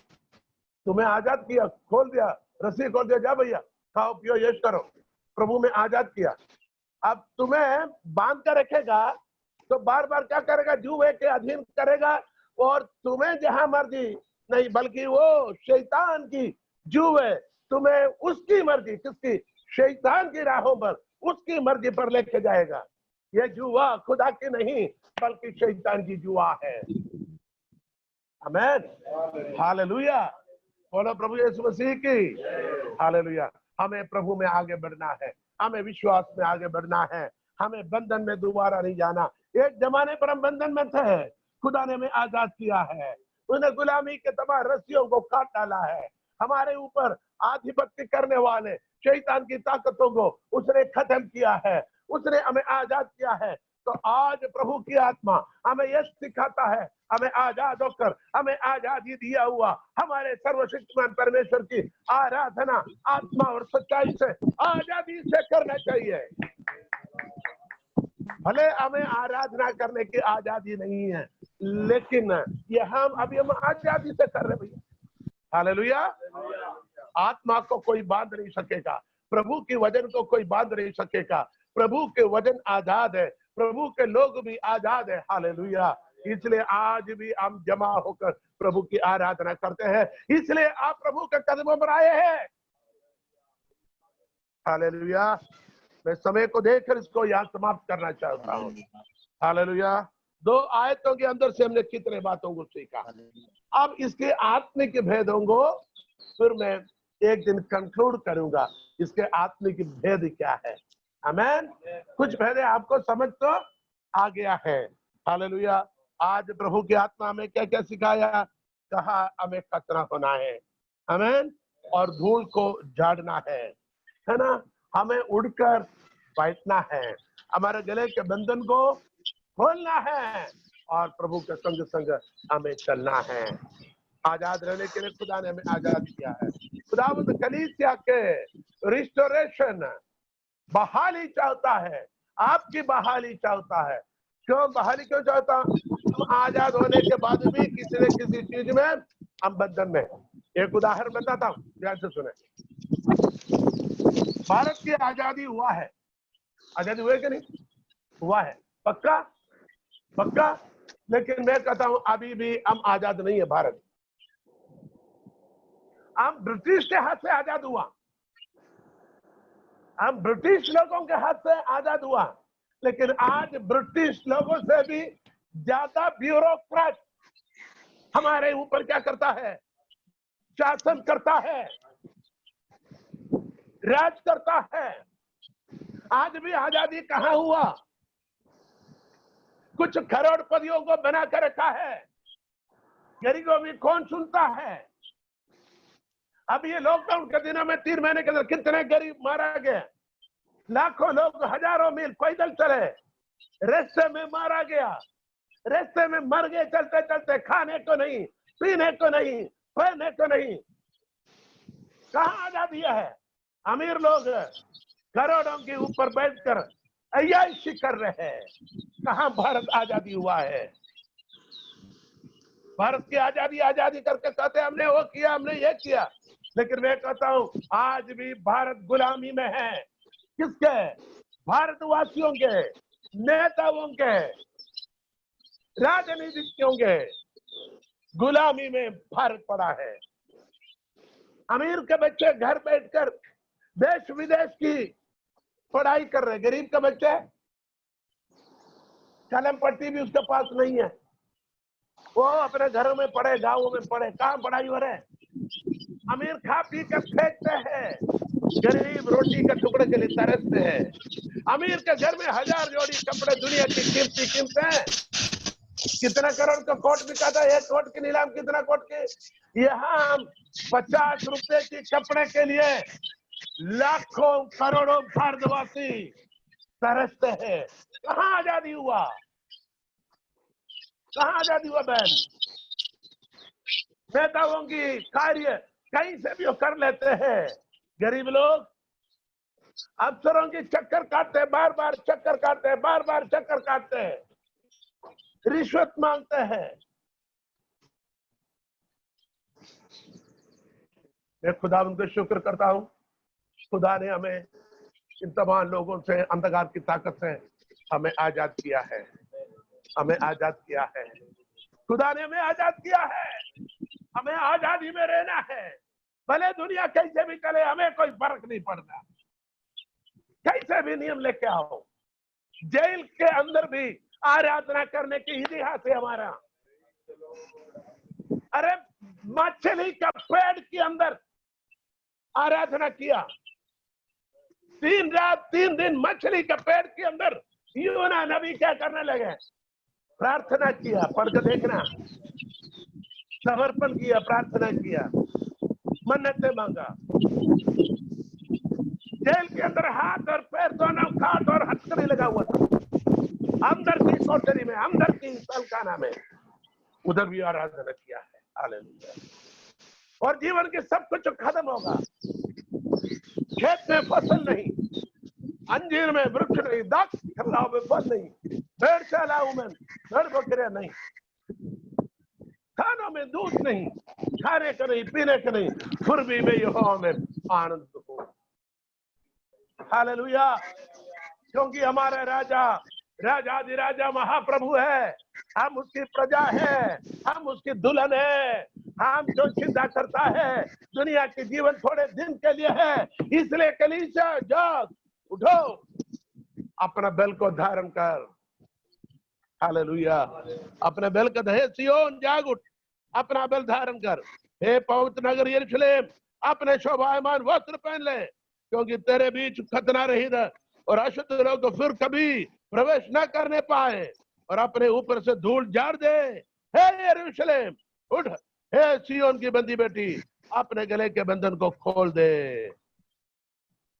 A: तुम्हें आजाद किया, खोल दिया, रस्सी खोल दिया, जा भैया खाओ पियो यश करो, प्रभु में आजाद किया। अब तुम्हें बांध कर रखेगा तो बार बार क्या करेगा? जुए के अधीन करेगा, और तुम्हें जहां मर्जी नहीं, बल्कि वो शैतान की जुए तुम्हें उसकी मर्जी, किसकी? शैतान की राहों पर, उसकी मर्जी पर लेके जाएगा। ये जुआ खुदा की नहीं, बल्कि शैतान की जुआ है। आमीन, हालेलुया। बोलो प्रभु यीशु मसीह की हालेलुया। हमें प्रभु में आगे बढ़ना है, हमें विश्वास में आगे बढ़ना है, हमें बंधन में दोबारा नहीं जाना। एक जमाने पर हम बंधन में थे, खुदा ने हमें आजाद किया है, उन्हें गुलामी के तमाम रस्सियों को काट डाला है। हमारे ऊपर आधिपत्य करने वाले शैतान की ताकतों को उसने खत्म किया है, उसने हमें आजाद किया है। तो आज प्रभु की आत्मा हमें यह सिखाता है, हमें आजाद होकर, हमें आजादी दिया हुआ हमारे सर्वशक्तिमान परमेश्वर की आराधना आत्मा और सच्चाई से, आजादी से करना चाहिए। भले हमें आराधना करने की आजादी नहीं है, लेकिन ये हम आजादी से कर रहे भैया। हालेलुया। आत्मा को कोई बांध नहीं सकेगा, प्रभु के वचन को कोई बांध नहीं सकेगा। प्रभु के वचन आजाद है, प्रभु के लोग भी आजाद है। हालेलुया। इसलिए आज भी हम जमा होकर प्रभु की आराधना करते हैं, इसलिए आप प्रभु के कदमों पर आए हैं। हालेलुया। मैं समय को देखकर इसको यहाँ समाप्त करना चाहता हूँ। हालेलुया। 2 आयतों के अंदर से हमने कितने बातों को सीखा। अब इसके आत्मिक भेदों को फिर मैं एक दिन कंक्लूड करूंगा, इसके आत्मिक भेद क्या है। आमीन। कुछ भेद आपको समझ तो आ गया है। हालेलुया। आज प्रभु की आत्मा में क्या क्या सिखाया? कहा हमें कतरा होना है, आमीन, और धूल को झाड़ना है ना, हमें उड़कर बैठना है, हमारे गले के बंधन को खोलना है, और प्रभु के संग संग हमें चलना है। आजाद रहने के लिए खुदा ने हमें आजाद किया है। खुदावंद कलीसिया के रिस्टोरेशन, बहाली चाहता है, आपकी बहाली चाहता है। क्यों बहाली क्यों चाहता? हम आजाद होने के बाद भी किसी न किसी चीज में हम बंधन में। एक उदाहरण बताता हूँ, ध्यान से सुने। भारत की आजादी हुआ है, आजादी हुआ कि नहीं? हुआ है, पक्का? पक्का। लेकिन मैं कहता हूं अभी भी हम आजाद नहीं है भारत। हम ब्रिटिश के हाथ से आजाद हुआ, हम ब्रिटिश लोगों के हाथ से आजाद हुआ, लेकिन आज ब्रिटिश लोगों से भी ज्यादा ब्यूरोक्रेट हमारे ऊपर क्या करता है, शासन करता है, राज करता है। आज भी आजादी कहां हुआ? कुछ करोड़पतियों को बना कर रखा है, गरीबों में कौन सुनता है? अब ये लॉकडाउन के दिनों में 3 महीने के अंदर कितने गरीब मारा गए, लाखों लोग हजारों मील पैदल चले, रास्ते में मारा गया, रास्ते में मर गए चलते चलते, खाने को नहीं, पीने को नहीं, पहनने को नहीं। कहां आजादी है? अमीर लोग करोड़ों के ऊपर बैठकर अय्याशी कर रहे हैं। कहां भारत आजादी हुआ है? भारत की आजादी आजादी करके कहते हमने वो किया, हमने ये किया, लेकिन मैं कहता हूं आज भी भारत गुलामी में है। किसके? भारतवासियों के, नेताओं के, राजनीतिज्ञों के गुलामी में भारत पड़ा है। अमीर के बच्चे घर बैठकर देश विदेश की पढ़ाई कर रहे, गरीब के बच्चे कलम पट्टी भी उसके पास नहीं है, वो अपने घरों में पढ़े, गांवों में पढ़े, कहां पढ़ाई हो रहे? अमीर खा पी कर फेंकते हैं, गरीब रोटी के टुकड़े के लिए तरसते हैं। अमीर के घर में 1000 जोड़ी कपड़े, दुनिया की कीमती कीमतें, कितना करोड़ का कोट बिका था, एक कोट की नीलाम कितना कोट की? यहाँ हम 50 रुपए की कपड़े के लिए लाखों करोड़ों भारतवासी तरसते हैं। कहां आजादी हुआ? कहां आजादी हुआ बहन? नेताओं की कार्य कहीं से भी वो कर लेते हैं, गरीब लोग अफसरों की चक्कर काटते हैं, बार बार चक्कर काटते हैं, बार बार चक्कर काटते हैं, रिश्वत मांगते हैं। मैं खुदा उनको शुक्र करता हूं, खुदा ने हमें इन तमाम लोगों से, अंधकार की ताकत से हमें आजाद किया है, हमें आजाद किया है। खुदा ने हमें आजाद किया है, हमें आजादी में रहना है। भले दुनिया कैसे भी चले, हमें कोई फर्क नहीं पड़ता, कैसे भी नियम लेके आओ। जेल के अंदर भी आराधना करने की इतिहास है हमारा। अरे मछली का पेड़ के अंदर आराधना किया, 3 रात 3 दिन मछली के पेड़ के अंदर यूना नबी क्या करने लगे? प्रार्थना किया, पढ़ के देखना, समर्पण किया, प्रार्थना किया, मन्नतें मांगा। जेल के अंदर हाथ और पैर दोनों काट और हथकड़ी लगा हुआ था, अंदर की कोठरी में, अंदर की तलखाना में, उधर भी आराधना किया है। हालेलुया। और जीवन के सब कुछ खत्म होगा, खेत में फसल नहीं, अंजीर में वृक्ष नहीं, दाखलता में फल नहीं, भेड़शालाओं में भेड़ बकरियां नहीं, खानों में दूध नहीं, खाने का नहीं, पीने का नहीं, फिर भी मैं यहोवा में आनंद हूं। हालेलुया। क्योंकि हमारा राजा राजाधिराजा महाप्रभु है, हम उसकी प्रजा है, हम उसकी दुल्हन है। हम जो चिंता करता है दुनिया के जीवन थोड़े दिन के लिए है, इसलिए कलीसिया जाग उठो, अपना बेल को धारण कर। हालेलुया। अपने बेल का हे सियोन जाग उठ, अपना बेल धारण कर। हे पवित्र नगर यरूशलेम, अपने शोभायमान वस्त्र पहन ले, क्योंकि तेरे बीच खतना रहित और अशुद्ध लोग फिर कभी प्रवेश न करने पाए, और अपने ऊपर से धूल झाड़ दे। हे यरूशलेम उठ, हे सियोन की बंदी बेटी, अपने गले के बंधन को खोल दे।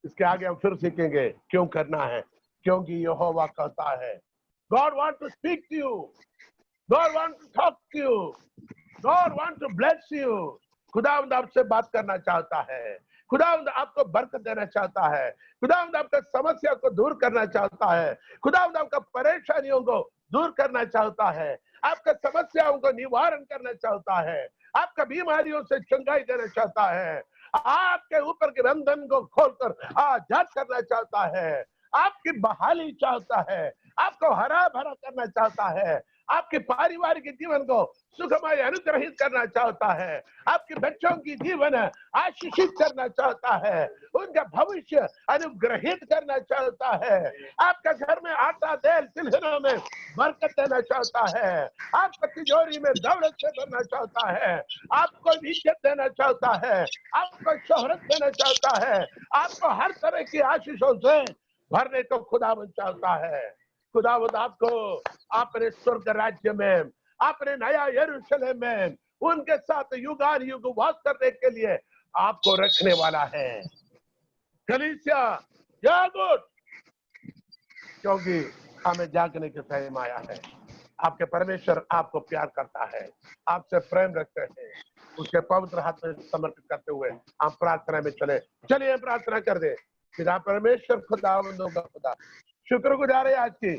A: इसके आगे हम फिर सीखेंगे क्यों करना है, क्योंकि यहोवा कहता है, God wants to speak to you, God wants to talk to you, God wants to bless you। खुदावंद आपसे बात करना चाहता है, खुदावंद आपको बरकत देना चाहता है, खुदावंद आपका समस्या को दूर करना चाहता है, खुदावंद आपका परेशानियों को दूर करना चाहता है, आपका समस्याओं को निवारण करना चाहता है, आपका बीमारियों से चंगाई देना चाहता है, आपके ऊपर के बंधन को खोलकर आजाद करना चाहता है, आपकी बहाली चाहता है, आपको हरा भरा करना चाहता है, आपके पारिवारिक जीवन को सुखमय अनुग्रहित करना चाहता है, आपके बच्चों की जीवन आशीषित करना चाहता है, उनका भविष्य अनुग्रहित करना चाहता है, आपका घर में आटा तेल तिलहनों में बरकत देना चाहता है, आपको तिजोरी में दौलत से भरना चाहता है, आपको इज्जत देना चाहता है, आपको शोहरत देना चाहता है, आपको हर तरह की आशीषों से भरने को खुदावंद चाहता है। खुदावंद आपको अपने स्वर्ग राज्य में, अपने नया यरूशलेम में उनके साथ युगान युग वास करने के लिए आपको रखने वाला है। कलीसिया जागो, क्योंकि हमें जागने के टाइम आया है। आपके परमेश्वर आपको प्यार करता है, आपसे प्रेम रखते हैं। उसके पवित्र हाथ में समर्पित करते हुए हम प्रार्थना में चलिए प्रार्थना कर दे। पिता परमेश्वर खुदावंदों का खुदा, शुक्रगुजार है आज की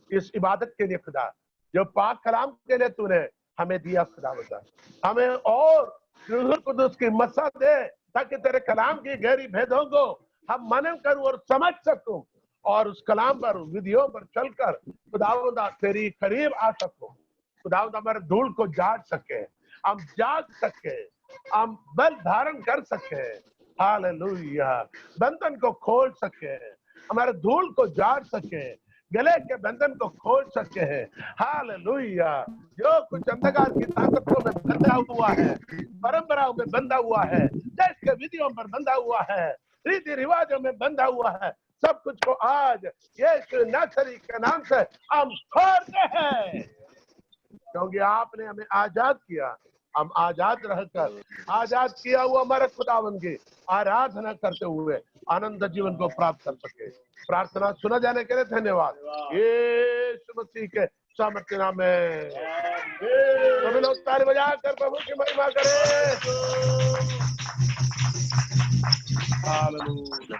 A: इस इबादत के लिए खुदा, जो पाक कलाम के लिए तूने हमें दिया खुदा। हमें और रूह कुदूस की मसा दे, ताकि तेरे कलाम की गहरी भेदों को हम मनन करूं और समझ सकूं, और उस कलाम पर, विधियों पर चलकर खुदावंदा तेरी करीब आ सकूं। खुदावंदा हमारे धूल को जाग सके, हम जाग सके, हम बल धारण कर सके। हालेलुया। बंधन को खोल सके, हमारे धूल को जाग सके, गले के बंधन को खोल सके हैं। हालेलुया। जो कुछ अंधकार की ताकतों में बंधा हुआ है, परंपराओं में बंधा हुआ है, देश के विधियों पर बंधा हुआ है, रीति रिवाजों में बंधा हुआ है, सब कुछ को आज यीशु नासरी के नाम से हम खोलते हैं, क्योंकि आपने हमें आजाद किया। हम आजाद रहकर, आजाद किया हुआ हमारे खुदावंद की आराधना करते हुए आनंद जीवन को प्राप्त कर सके। प्रार्थना सुना जाने के लिए धन्यवाद, यीशु मसीह के सामर्थ्य नाम में। सभी लोग ताली बजाकर प्रभु की महिमा करें। हालेलुया।